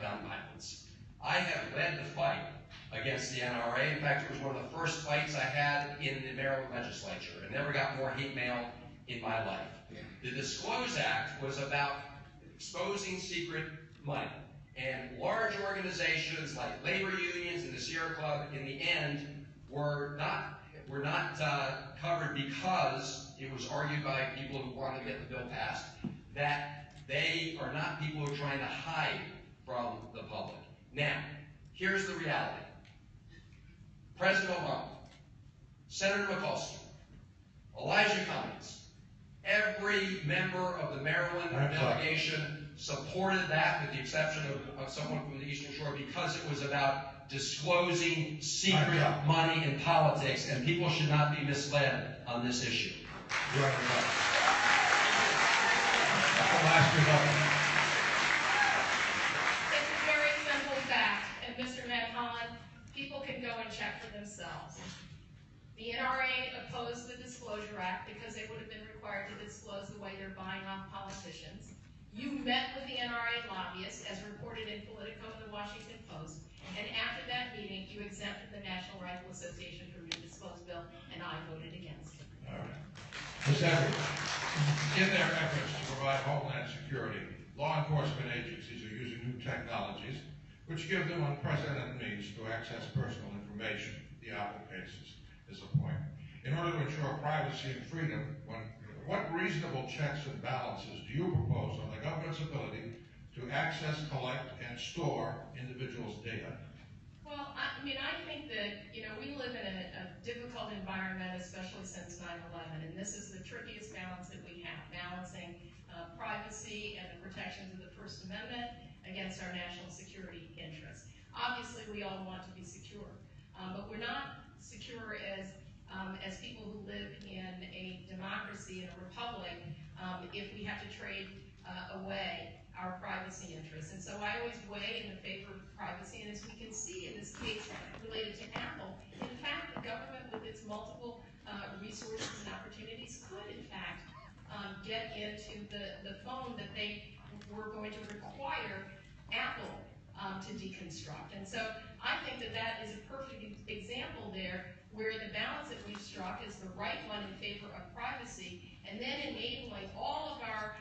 gun violence. I have led the fight against the NRA. In fact, it was one of the first fights I had in the Maryland legislature. I never got more hate mail in my life. The Disclose Act was about exposing secret money. And large organizations like labor unions and the Sierra Club, in the end, were not covered, because it was argued by people who wanted to get the bill passed that they are not people who are trying to hide from the public. Now, here's the reality. President Obama, Senator McCosker, Elijah Cummings, every member of the Maryland delegation supported that, with the exception of someone from the Eastern Shore, because it was about disclosing secret money in politics, and people should not be misled on this issue.
Right.
It's a very simple fact, and Mr. Van Hollen, people can go and check for themselves. The NRA opposed the Disclosure Act because they would have been required to disclose the way they're buying off politicians. You met with the NRA lobbyists, as reported in Politico and the Washington Post, and after that meeting, you exempted the National Rifle Association from your disclosed bill, and I voted against it.
All right. Ms. Edwards, in their efforts to provide homeland security, law enforcement agencies are using new technologies which give them unprecedented means to access personal information. The Apple case is a point. In order to ensure privacy and freedom, what reasonable checks and balances do you propose on the government's ability to access, collect, and store individuals' data?
Well, I think that, we live in a difficult environment, especially since 9/11, and this is the trickiest balance that we have, balancing privacy and the protections of the First Amendment against our national security interests. Obviously, we all want to be secure, but we're not secure as people who live in a democracy, in a republic, if we have to trade away our privacy interests. And so I always weigh in the favor of privacy, and as we can see in this case related to Apple, in fact, the government with its multiple resources and opportunities could, in fact, get into the phone that they were going to require Apple to deconstruct. And so I think that is a perfect example there where the balance that we've struck is the right one in favor of privacy, and then enabling all of our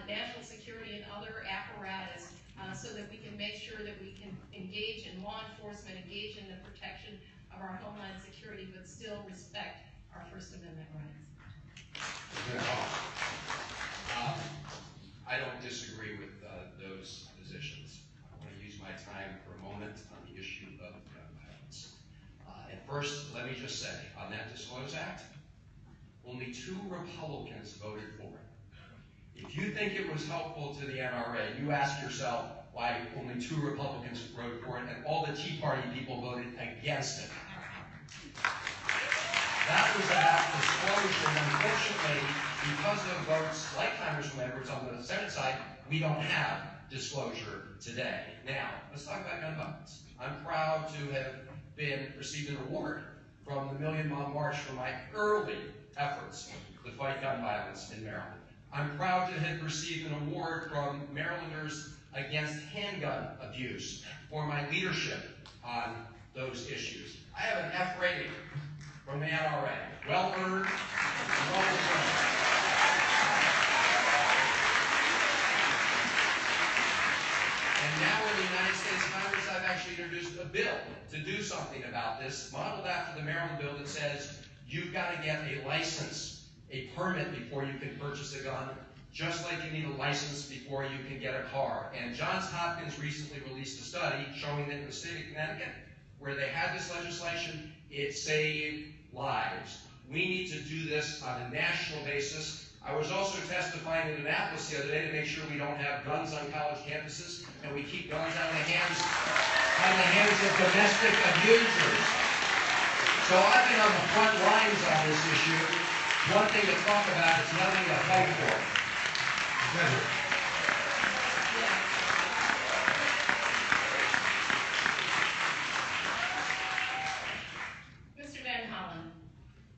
national security and other apparatus so that we can make sure that we can engage in law enforcement, engage in the protection of our homeland security, but still respect our First Amendment rights.
I don't disagree with those positions. I want to use my time for a moment on the issue of gun violence. And first, let me just say, on that Disclose Act, only 2 Republicans voted for it. If you think it was helpful to the NRA, you ask yourself why only 2 Republicans voted for it and all the Tea Party people voted against it. That was about disclosure, and unfortunately, because of votes like Congressman Edwards on the Senate side, we don't have disclosure today. Now, let's talk about gun violence. I'm proud to have received an award from the Million Mile March for my early efforts to fight gun violence in Maryland. I'm proud to have received an award from Marylanders Against Handgun Abuse for my leadership on those issues. I have an F rating from the NRA. Well earned and well deserved. And now in the United States Congress, I've actually introduced a bill to do something about this, modeled after the Maryland bill that says you've got to get a license, a permit before you can purchase a gun, just like you need a license before you can get a car. And Johns Hopkins recently released a study showing that in the state of Connecticut, where they had this legislation, it saved lives. We need to do this on a national basis. I was also testifying in Annapolis the other day to make sure we don't have guns on college campuses and we keep guns out of the hands of domestic abusers. So I've been on the front lines on this issue. One thing to talk about, it's nothing to fight for.
Mr. Van Hollen,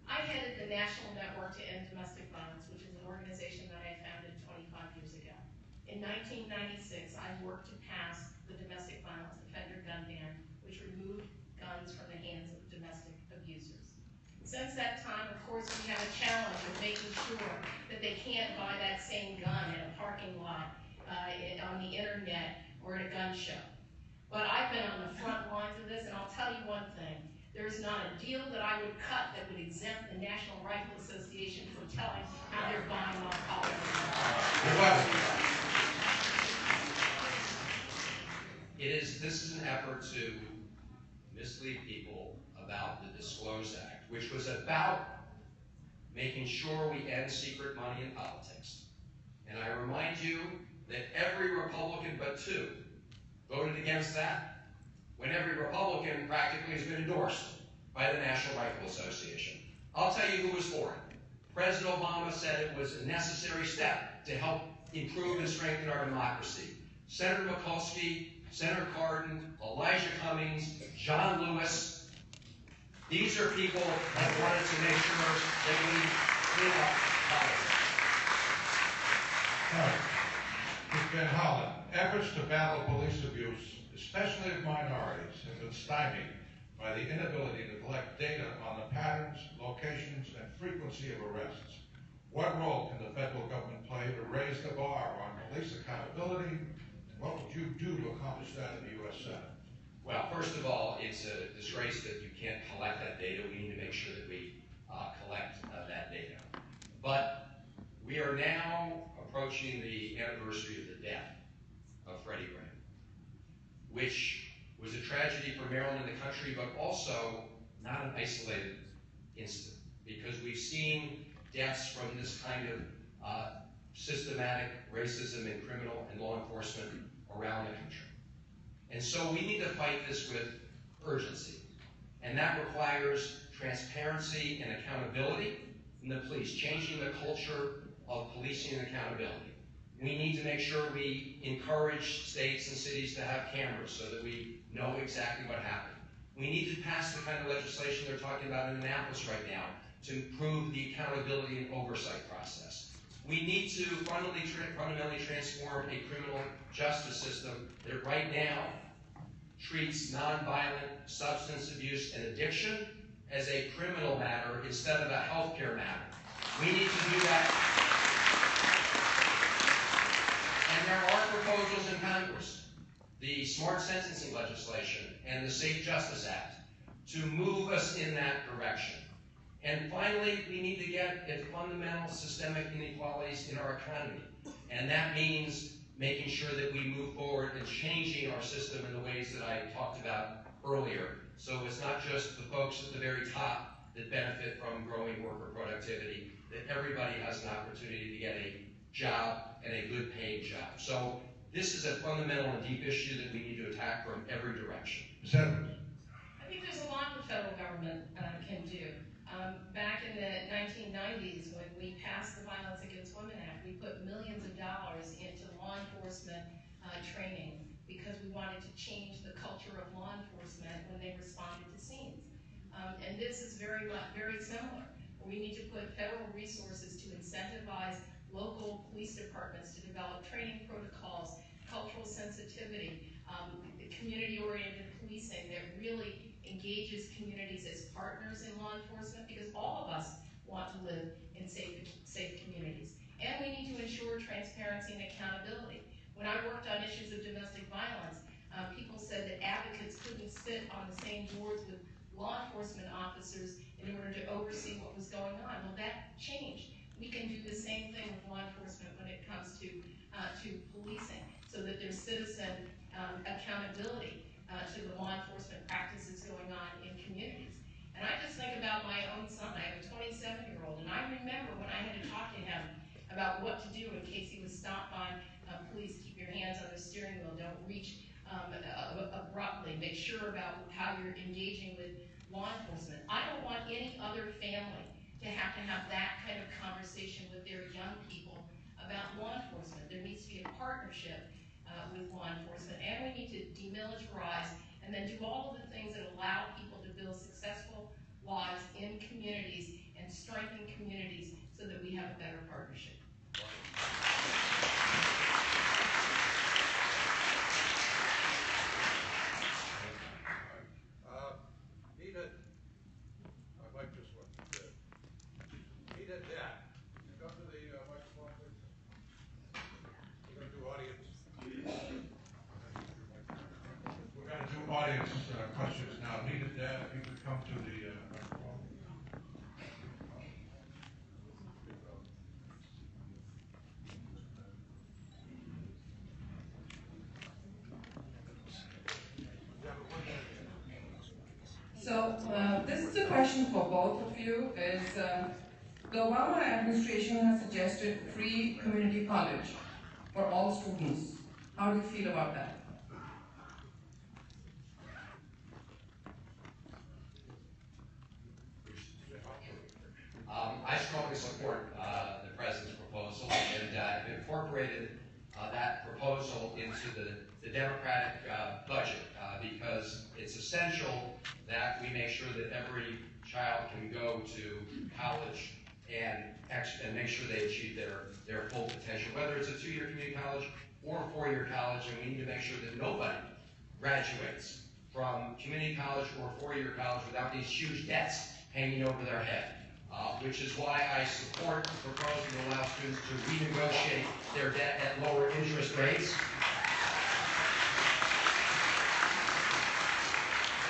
I headed the National Network to End Domestic Violence, which is an organization that I founded 25 years ago. In 1996, I worked to pass the Domestic Violence Offender Gun Ban, which removed guns from the hands of domestic abusers. Since that time, of course, we have a challenge of making sure that they can't buy that same gun in a parking lot, on the internet, or at a gun show. But I've been on the front lines of this, and I'll tell you one thing. There's not a deal that I would cut that would exempt the National Rifle Association from telling how they're buying off
This is an effort to mislead people about the Disclose Act, which was about making sure we end secret money in politics. And I remind you that every Republican but 2 voted against that, when every Republican practically has been endorsed by the National Rifle Association. I'll tell you who was for it. President Obama said it was a necessary step to help improve and strengthen our democracy. Senator Mikulski, Senator Cardin, Elijah Cummings, John Lewis, these are people that wanted to make sure that we clean up politics.
All right. Mr. Van Hollen, efforts to battle police abuse, especially of minorities, have been stymied by the inability to collect data on the patterns, locations, and frequency of arrests. What role can the federal government play to raise the bar on police accountability? And what would you do to accomplish that in the U.S. Senate?
Well, first of all, it's a disgrace that you can't collect that data. We need to make sure that we collect that data. But we are now approaching the anniversary of the death of Freddie Gray, which was a tragedy for Maryland and the country, but also not an isolated incident, because we've seen deaths from this kind of systematic racism in criminal and law enforcement around the country. And so we need to fight this with urgency. And that requires transparency and accountability in the police, changing the culture of policing and accountability. We need to make sure we encourage states and cities to have cameras so that we know exactly what happened. We need to pass the kind of legislation they're talking about in Annapolis right now to improve the accountability and oversight process. We need to fundamentally transform a criminal justice system that right now treats nonviolent substance abuse and addiction as a criminal matter instead of a healthcare matter. We need to do that. And there are proposals in Congress, the smart sentencing legislation and the Safe Justice Act, to move us in that direction. And finally, we need to get at fundamental systemic inequalities in our economy. And that means making sure that we move forward and changing our system in the ways that I talked about earlier. So it's not just the folks at the very top that benefit from growing worker productivity, that everybody has an opportunity to get a job and a good paying job. So this is a fundamental and deep issue that we need to attack from every direction.
Ms. Evans.
I think there's a lot the federal government can do. Back in the 1990s, when we passed the Violence Against Women Act, we put millions of dollars into law enforcement training because we wanted to change the culture of law enforcement when they responded to scenes. And this is very similar. We need to put federal resources to incentivize local police departments to develop training protocols, cultural sensitivity, community-oriented policing that really engages communities as partners in law enforcement, because all of us want to live in safe communities. And we need to ensure transparency and accountability. When I worked on issues of domestic violence, people said that advocates couldn't sit on the same boards with law enforcement officers in order to oversee what was going on. Well, that changed. We can do the same thing with law enforcement when it comes to policing, so that there's citizen accountability to the law enforcement practices going on in communities. And I just think about my own son. I have a 27-year-old, and I remember when I had to talk to him about what to do in case he was stopped by police. Keep your hands on the steering wheel. Don't reach abruptly. Make sure about how you're engaging with law enforcement. I don't want any other family to have that kind of conversation with their young people about law enforcement. There needs to be a partnership with law enforcement, and we need to demilitarize and then do all of the things that allow people to build successful lives in communities and strengthen communities so that we have a better partnership.
Nina, I like this one. Nina Dad, you come to the microphone, please. We're going to do audience. We're going to do audience questions now. Nina Dad, if you could come to the microphone.
So this is a question for both of you. The Obama administration has suggested free community college for all students. How do you feel about that?
I strongly support the president's proposal, and have incorporated that proposal into the Democratic budget because it's essential that we make sure that every child can go to college and make sure they achieve their full potential, whether it's a 2-year community college or a 4-year college, and we need to make sure that nobody graduates from community college or 4-year college without these huge debts hanging over their head. Which is why I support the proposal to allow students to renegotiate their debt at lower interest rates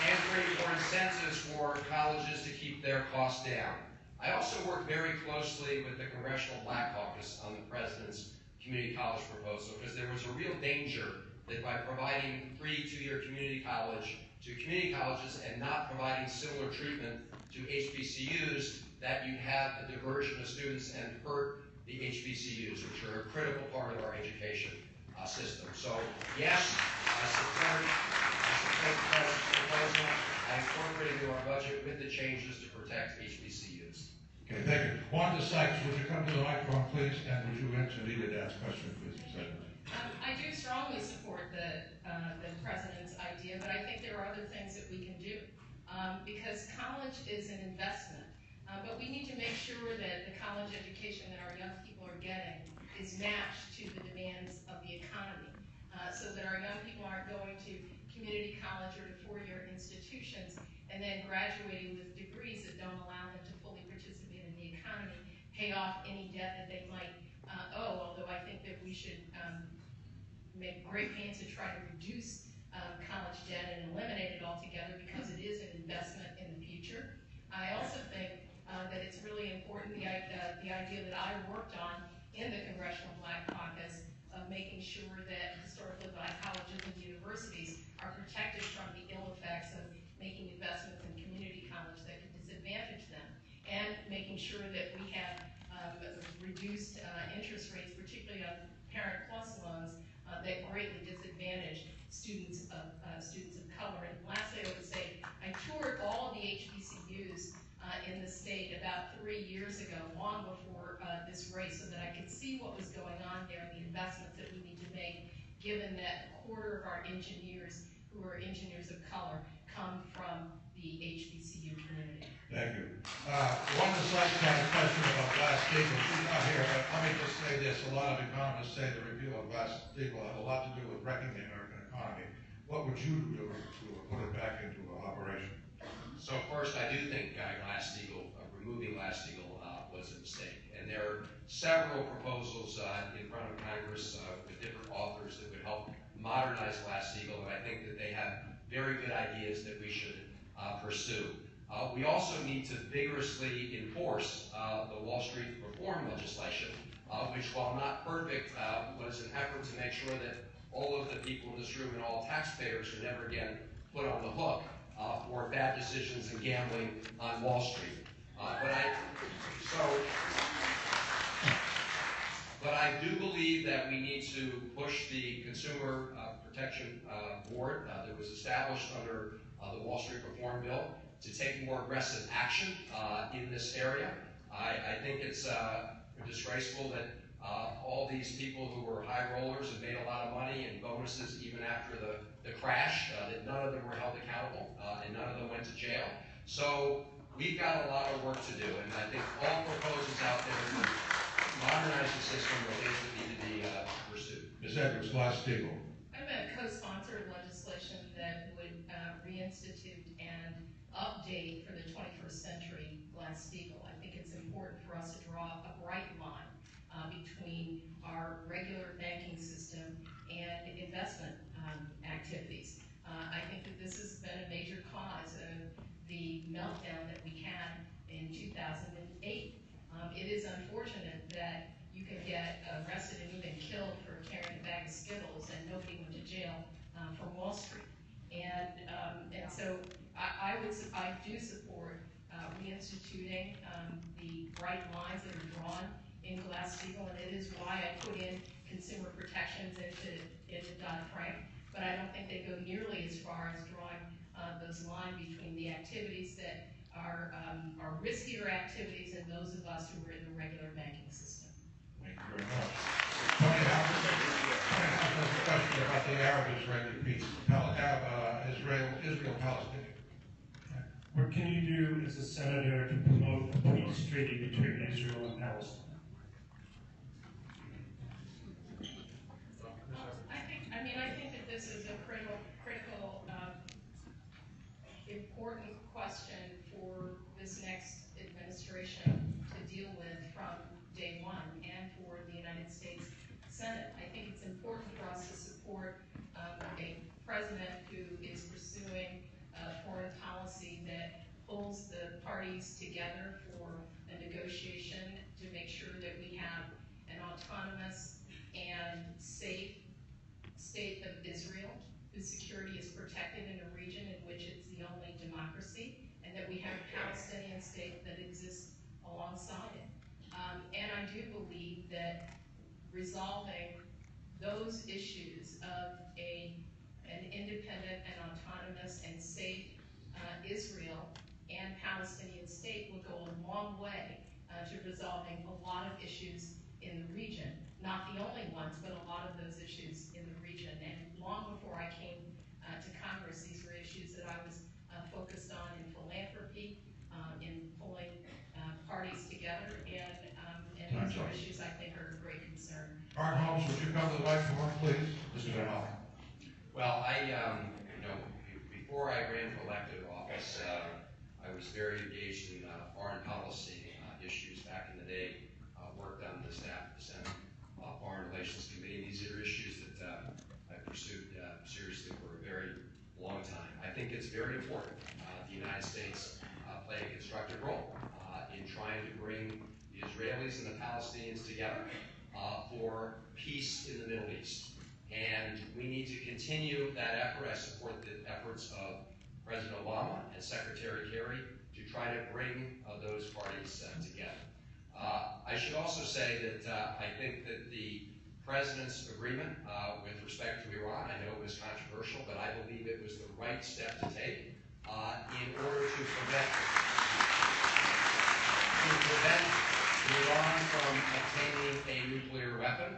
and create more incentives for colleges to keep their costs down. I also work very closely with the Congressional Black Caucus on the president's community college proposal because there was a real danger that by providing free 2-year community college to community colleges and not providing similar treatment to HBCUs, that you have a diversion of students and hurt the HBCUs, which are a critical part of our education system. So yes, I support the president's proposal. I incorporated into our budget with the changes to protect HBCUs.
Okay, thank you. Wanda Sykes, would you come to the microphone, please, and would you answer Nina Dad's question, please?
I do strongly support the president's idea, but I think there are other things that we can do because college is an investment. But we need to make sure that the college education that our young people are getting is matched to the demands of the economy so that our young people aren't going to community college or to four-year institutions, and then graduating with degrees that don't allow them to fully participate in the economy, pay off any debt that they might owe, although I think that we should make great gains to try to reduce college debt and eliminate it altogether, because it is an investment in the future. I also think that it's really important, the idea that I worked on in the Congressional Black Caucus, of making sure that historically Black colleges and universities are protected from the ill effects of making investments in community college that could disadvantage them, and making sure that we have reduced interest rates, particularly on Parent Plus loans, that greatly disadvantage students of color. And lastly, I would say I toured all of the HBCUs in the state about 3 years ago, long before this race, so that I could see what was going on there and the investments that we need to make, given that a quarter of our engineers, who are engineers of color, come from the HBCU community.
Thank you. One of the slides had a question about Glass-Steagall. She's not here, but let me just say this. A lot of economists say the repeal of Glass-Steagall had a lot to do with wrecking the American economy. What would you do to put it back into operation?
So first, I do think Glass-Steagall, removing Glass-Steagall was a mistake. And there are several proposals in front of Congress with different authors that would help modernize Glass-Steagall, and I think that they have very good ideas that we should pursue. We also need to vigorously enforce the Wall Street reform legislation, which, while not perfect, was an effort to make sure that all of the people in this room and all taxpayers are never again put on the hook for bad decisions and gambling on Wall Street. But I do believe that we need to push the Consumer Protection Board that was established under the Wall Street Reform Bill to take more aggressive action in this area. I think it's disgraceful that all these people who were high rollers and made a lot of money and bonuses even after the crash, that none of them were held accountable and none of them went to jail. So we've got a lot of work to do, and I think all proposals out there to modernize the system are things that need to be pursued.
Ms. Edwards, Glass-Steagall.
I'm a co-sponsor of legislation that would reinstitute and update for the 21st century Glass-Steagall. I think it's important for us to draw a bright line between our regular banking system and investment activities. I think that this has been a major cause of the meltdown that we had in 2008. It is unfortunate that you can get arrested and even killed for carrying a bag of Skittles and nobody went to jail from Wall Street. And so I do support reinstituting the bright lines that are drawn in Glass-Steagall, and it is why I put in consumer protections into Dodd-Frank. But I don't think they go nearly as far as drawing those lines between the activities that are riskier activities and those of us who are in the regular banking system.
Thank you very much. Tony Howard has a question about the Arab-Israeli peace. Israel-Palestinian.
What can you do as a senator to promote a peace treaty between Israel and Palestine?
I think that this is a critical, important question for this next administration to deal with from day one, and for the United States Senate. I think it's important for us to support a president who is pursuing a foreign policy that pulls the parties together for a negotiation to make sure that we have an autonomous and safe state of Israel, whose security is protected in a region in which it's the only democracy, and that we have a Palestinian state that exists alongside it. And I do believe that resolving those issues of an independent and autonomous and safe Israel and Palestinian state will go a long way to resolving a lot of issues in the region. Not the only ones, but a lot of those issues in the region. And long before I came to Congress, these were issues that I was focused on in philanthropy, in pulling parties together, and these are issues I think are of great concern.
Art Holmes, would you come to the microphone, please? Mr. Holmes.
Well, before I ran for elected office, I was very engaged in foreign policy issues back in the day. Worked on the staff of the Senate Foreign Relations Committee. These are issues that I pursued seriously for a very long time. I think it's very important the United States play a constructive role in trying to bring the Israelis and the Palestinians together for peace in the Middle East. And we need to continue that effort. I support the efforts of President Obama and Secretary Kerry to try to bring those parties together. I should also say that I think that the President's agreement with respect to Iran, I know it was controversial, but I believe it was the right step to take in order to prevent Iran from obtaining a nuclear weapon.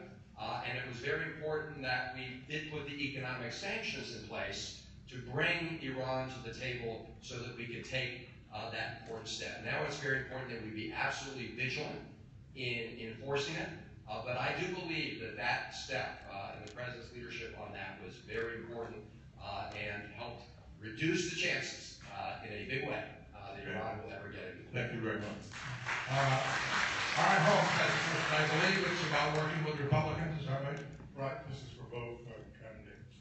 And it was very important that we did put the economic sanctions in place to bring Iran to the table so that we could take that important step. Now it's very important that we be absolutely vigilant in enforcing it, but I do believe that that step and the President's leadership on that was very important and helped reduce the chances in a big way that Iran will ever get it.
Thank you very much. All right, Holmes, I believe it's about working with Republicans, is that right?
Right, this is for both candidates.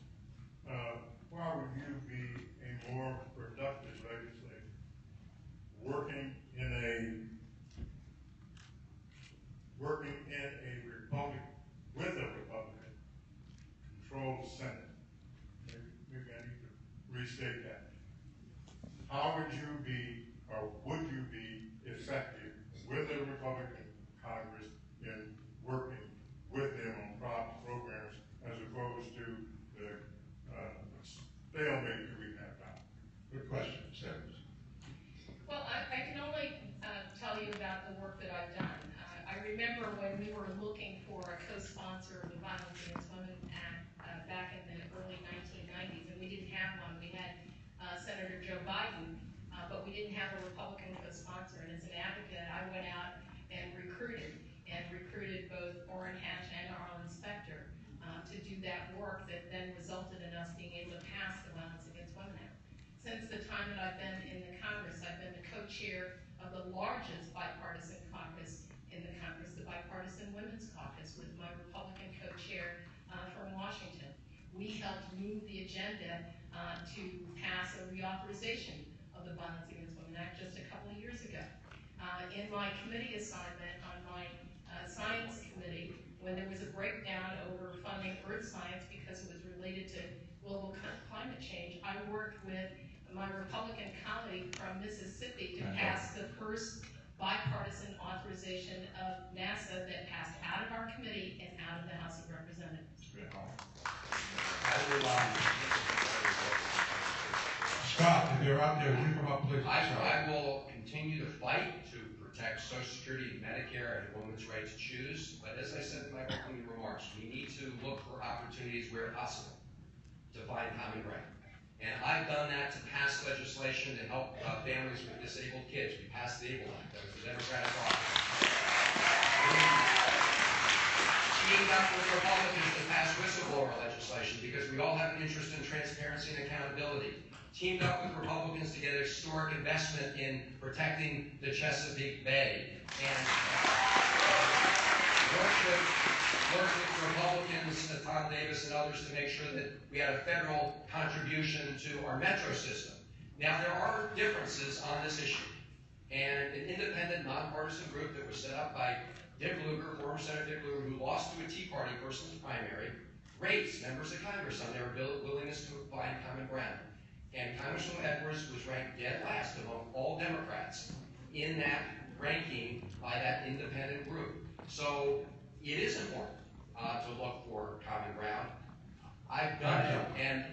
Why would you be a more productive legislator working in a Republic with a Republican controlled Senate? Maybe I need to restate that. How would you be, or would you be effective with a Republican Congress in working with them on programs as opposed to the stalemate that we have now?
Good question, Sarah.
Well, I can only tell you about the work that I've done. I remember when we were looking for a co-sponsor of the Violence Against Women Act back in the early 1990s, and we didn't have one. We had Senator Joe Biden, but we didn't have a Republican co-sponsor. And as an advocate, I went out and recruited both Orrin Hatch and Arlen Specter to do that work that then resulted in us being able to pass the Violence Against Women Act. Since the time that I've been in the Congress, I've been the co-chair of the largest bipartisan caucus in the Congress, the Bipartisan Women's Caucus, with my Republican co-chair from Washington. We helped move the agenda to pass a reauthorization of the Violence Against Women Act just a couple of years ago. In my committee assignment on my science committee, when there was a breakdown over funding earth science because it was related to global climate change, I worked with my Republican colleague from Mississippi to pass the first bipartisan authorization of NASA that passed out of our committee and out of the House of Representatives.
Scott, if you're out there, would you come up, please?
I will continue to fight to protect Social Security and Medicare and a woman's right to choose. But as I said in my opening remarks, we need to look for opportunities where possible to find common ground. And I've done that to pass legislation to help families with disabled kids. We passed the ABLE Act. That was the Democratic office. We teamed up with Republicans to pass whistleblower legislation because we all have an interest in transparency and accountability. Teamed up with Republicans to get a historic investment in protecting the Chesapeake Bay. And worked with Republicans, Tom Davis and others to make sure that we had a federal contribution to our metro system. Now, there are differences on this issue. And an independent, nonpartisan group that was set up by Dick Lugar, former Senator Dick Lugar, who lost to a Tea Party person in the primary, rates members of Congress on their willingness to find common ground. And Congresswoman Edwards was ranked dead last among all Democrats in that ranking by that independent group. So it is important to look for common ground. I've done it and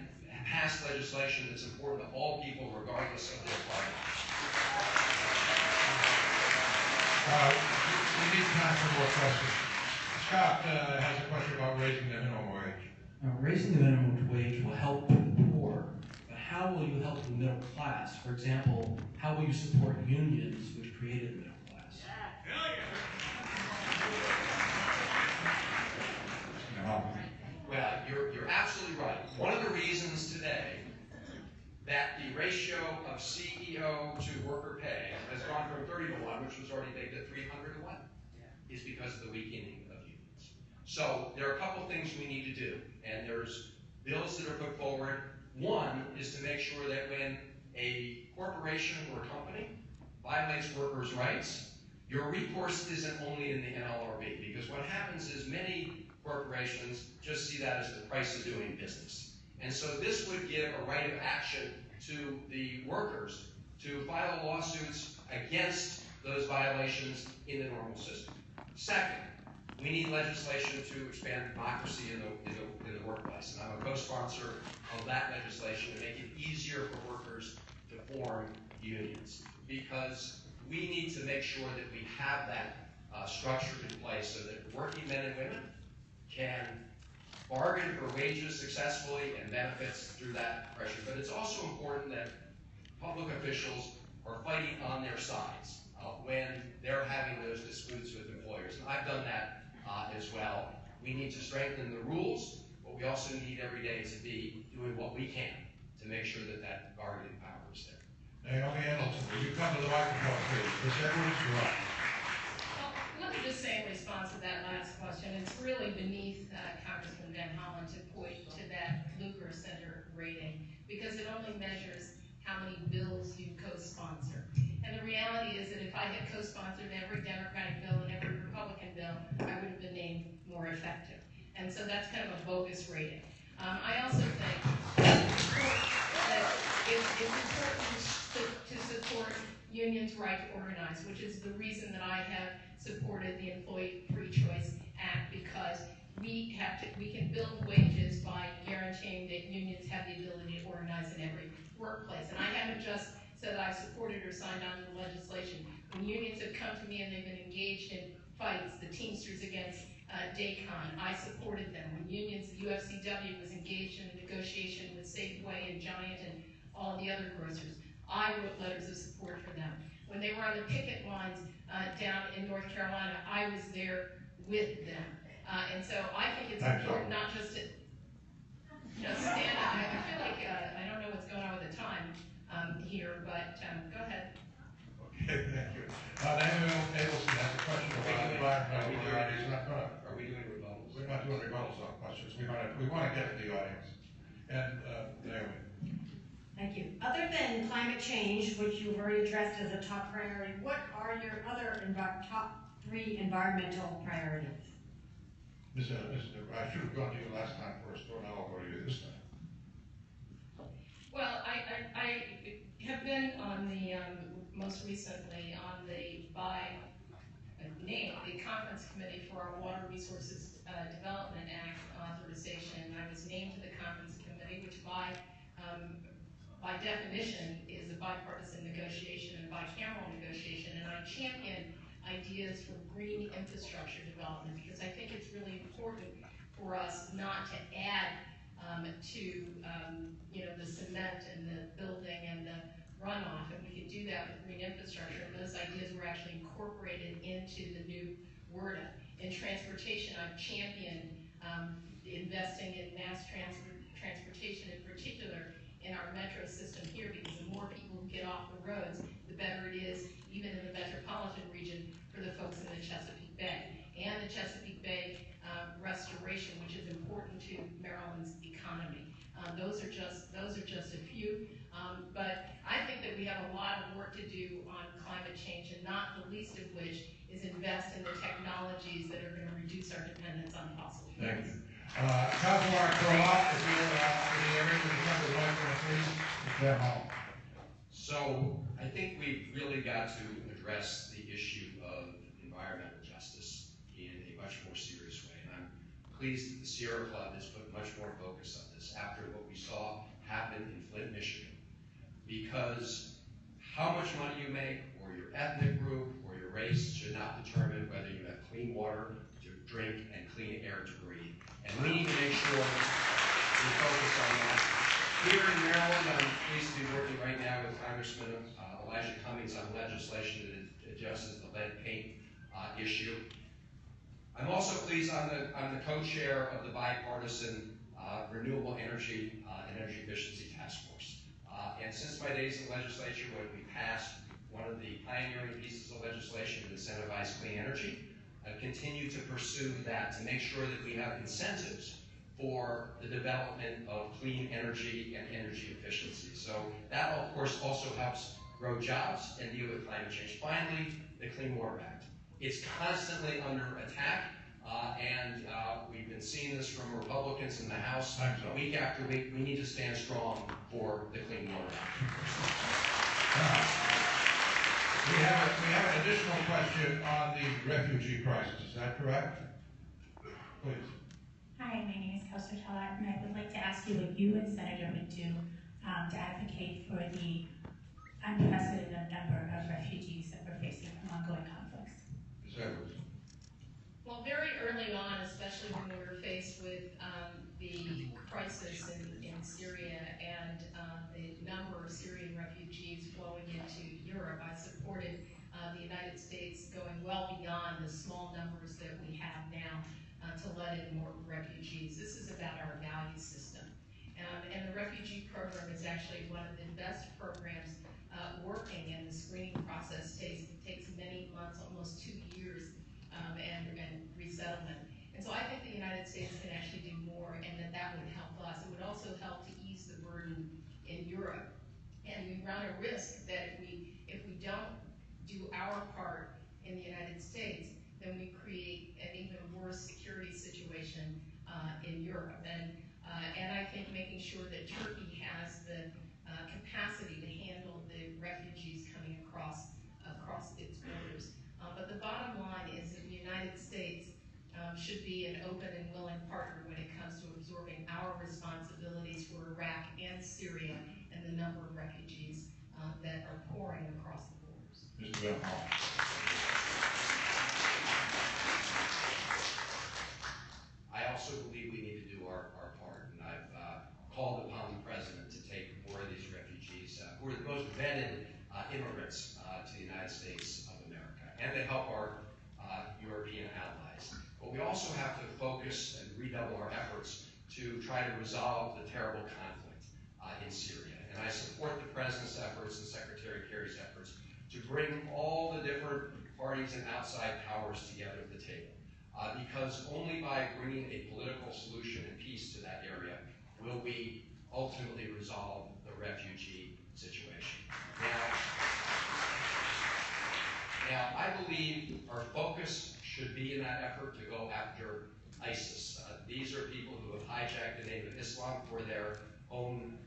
passed legislation that's important to all people regardless of their party.
We need time for more questions. Scott has a question about raising the minimum wage.
Raising the minimum wage will help the poor, but how will you help the middle class? For example, how will you support unions which created the middle class?
Well, you're absolutely right. One of the reasons today that is because of the weakening of unions. So there are a couple things we need to do, and there's bills that are put forward. One is to make sure that when a corporation or a company violates workers' rights, your recourse isn't only in the NLRB, because what happens is many corporations just see that as the price of doing business. And so this would give a right of action to the workers to file lawsuits against those violations in the normal system. Second, we need legislation to expand democracy in the workplace. And I'm a co-sponsor of that legislation to make it easier for workers to form unions, because we need to make sure that we have that structure in place so that working men and women can bargain for wages successfully and benefits through that pressure. But it's also important that public officials are fighting on their sides when they're having those disputes with employers. And I've done that as well. We need to strengthen the rules, but we also need every day to be doing what we can to make sure that that bargaining power is there.
Naomi Hamilton, will you come to the microphone, please? Ms. Edwards, you're up.
Well, let me just say in response to that last question, it's really beneath Congressman Van Hollen to point to that Lugar Center rating, because it only measures how many bills you co-sponsor. And the reality is that if I had co-sponsored every Democratic bill and every Republican bill, I would have been named more effective. And so that's kind of a bogus rating. I also think that it's important to support unions' right to organize, which is the reason that I have supported the Employee Free Choice Act, because we can build wages by guaranteeing that unions have the ability to organize in every workplace. And I haven't just said I've supported or signed on to the legislation. When unions have come to me and they've been engaged in fights, the Teamsters against Daycon, I supported them. When unions, the UFCW was engaged in a negotiation with Safeway and Giant and all the other grocers, I wrote letters of support for them. When they were on the picket lines down in North Carolina, I was there with them. And so I think it's important not just to stand up. I feel like I don't know what's going on with the time here, but go ahead.
Okay, thank you. Naomi Hamilton has a question about environmental varieties.
Are we doing rebuttals?
We're not doing rebuttals on questions. We want to get to the audience. And Naomi.
Thank you. Other than climate change, which you've already addressed as a top priority, what are your other top 3 environmental priorities?
I should have gone to you last time first, or now I'll go to you this time.
Well, I have been on the, most recently on the Conference Committee for our Water Resources Development Act authorization. I was named to the Conference Committee, which by definition is a bipartisan negotiation and bicameral negotiation, and I champion ideas for green infrastructure development, because I think it's really important for us not to add to the cement and the building and the runoff, and we could do that with green infrastructure. And those ideas were actually incorporated into the new WRDA. In transportation, I've championed investing in mass transportation, in particular in our metro system here, because the more people who get off the roads, the better it is, even in the metropolitan region, for the folks in the Chesapeake Bay. And the Chesapeake Bay restoration, which is important to Maryland's economy. Those are just a few, but I think that we have a lot of work to do on climate change, and not the least of which is invest in the technologies that are going to reduce our dependence on fossil fuels.
Thank you. Councilor Corlott, if you're in the area, would you come to the microphone, please? Van Hollen.
So I think we've really got to address the issue of environmental justice in a much more serious way. And I'm pleased that the Sierra Club has put much more focus on this after what we saw happen in Flint, Michigan. Because how much money you make, or your ethnic group, or your race should not determine whether you have clean water to drink and clean air to breathe. And we need to make sure we focus on that. Here in Maryland, I'm pleased to be working right now with Congressman Elijah Cummings on legislation that addresses the lead paint issue. I'm also pleased I'm the co-chair of the bipartisan Renewable Energy and Energy Efficiency Task Force. And since my days in the legislature, when we passed one of the pioneering pieces of legislation to incentivize clean energy, continue to pursue that, to make sure that we have incentives for the development of clean energy and energy efficiency. So that, of course, also helps grow jobs and deal with climate change. Finally, the Clean Water Act. It's constantly under attack, and we've been seeing this from Republicans in the House week after week. We need to stand strong for the Clean Water Act.
We have an additional question on the refugee crisis. Is that correct? Please.
Hi, my name is Kausar Talat, and I would like to ask you what you and Senator would do to advocate for the unprecedented number of refugees that we're facing from ongoing conflicts.
Ms. Edwards.
Well, very early on, especially when we were faced with the crisis in Syria and the number of Syrian refugees flowing into Europe, I supported the United States going well beyond the small numbers that we have now to let in more refugees. This is about our value system. And the refugee program is actually one of the best programs working, and the screening process takes many months, almost 2 years, and resettlement. And so I think the United States can actually do more, and that would help us. It would also help to ease the burden in Europe. And we run a risk that if we don't do our part in the United States, then we create an even worse security situation in Europe. And I think making sure that Turkey has the capacity to handle the refugees coming across its borders. But the bottom line is that the United States should be an open and willing partner when it comes to absorbing our responsibilities for Iraq and Syria and the number of refugees that are pouring across the borders.
Mr. Van Hall.
I also believe we need to do our part, and I've called upon the President to take more of these refugees, who are the most vetted immigrants to the United States of America, and to help our European allies. But we also have to focus and redouble our efforts to try to resolve the terrible conflict in Syria. And I support the President's efforts and Secretary Kerry's efforts to bring all the different parties and outside powers together at the table. Because only by bringing a political solution and peace to that area will we ultimately resolve the refugee situation. Now I believe our focus should be in that effort to go after ISIS. These are people who have hijacked the name of Islam for their own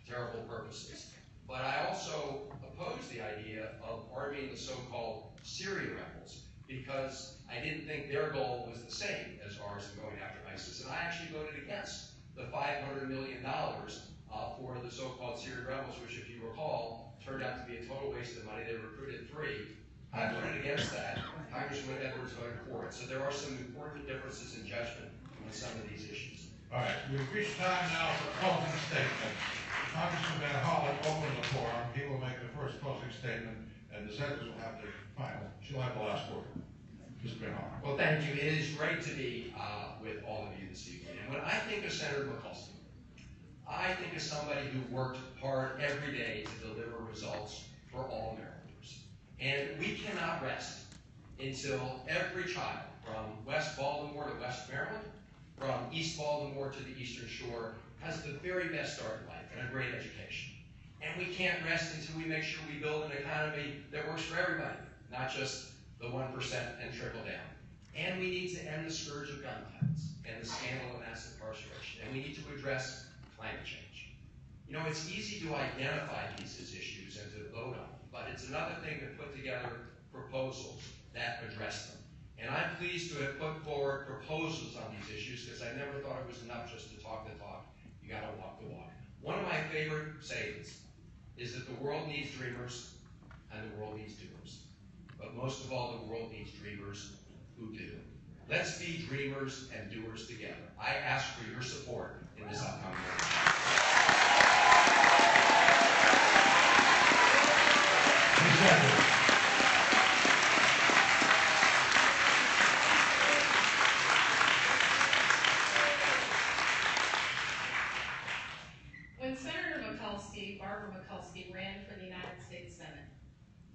terrible purposes. But I also oppose the idea of arming the so-called Syrian rebels, because I didn't think their goal was the same as ours in going after ISIS. And I actually voted against the $500 million for the so-called Syrian rebels, which, if you recall, turned out to be a total waste of money. They recruited 3. I voted against that. Congressman Edwards voted for it. So there are some important differences in judgment on some of these issues.
All right, we've reached time now for closing statement. Congressman Van Hall will open the forum. He will make the first closing statement, and the senators will have the final. She'll have the last word. Mr. Van Hall.
Well, thank you. It is great to be with all of you this evening. And when I think of Senator Mikulski, I think of somebody who worked hard every day to deliver results for all Marylanders. And we cannot rest until every child from West Baltimore to West Maryland, from East Baltimore to the Eastern Shore, has the very best start in life and a great education. And we can't rest until we make sure we build an economy that works for everybody, not just the 1% and trickle down. And we need to end the scourge of gun violence and the scandal of mass incarceration. And we need to address climate change. You know, it's easy to identify these as issues and to vote on them, but it's another thing to put together proposals that address them. And I'm pleased to have put forward proposals on these issues, because I never thought it was enough just to talk the talk. You gotta walk the walk. One of my favorite sayings is that the world needs dreamers and the world needs doers. But most of all, the world needs dreamers who do. Let's be dreamers and doers together. I ask for your support in this upcoming election.
When Senator Mikulski, Barbara Mikulski, ran for the United States Senate,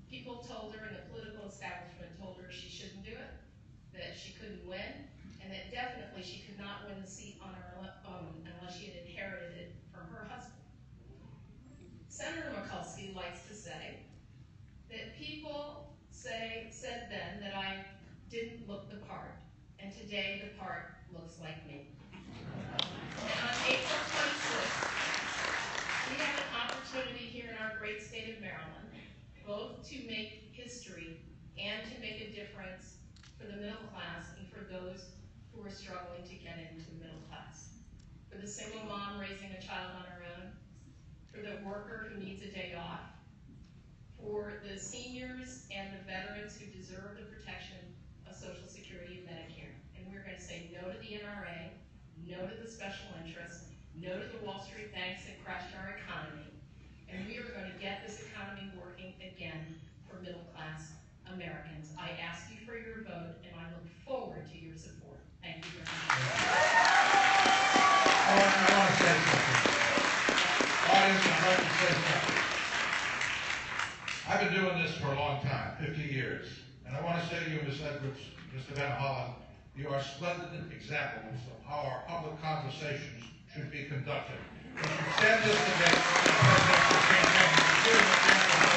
people told her, and the political establishment told her she shouldn't do it. said then that I didn't look the part, and today the part looks like me. And on April 26th, we have an opportunity here in our great state of Maryland, both to make history and to make a difference for the middle class and for those who are struggling to get into the middle class. For the single mom raising a child on her own, for the worker who needs a day off, for the seniors and the veterans who deserve the protection of Social Security and Medicare. And we're going to say no to the NRA, no to the special interests, no to the Wall Street banks that crashed our economy. And we are going to get this economy working again for middle class Americans. I ask you for your vote, and I look forward to your support. Thank you very much.
I want to say something. Audience, I'd like to say something. I've been doing this for a long time, 50 years. And I want to say to you, Ms. Edwards, Mr. Van Hollen, you are splendid examples of how our public conversations should be conducted. You should send this debate to the President of the State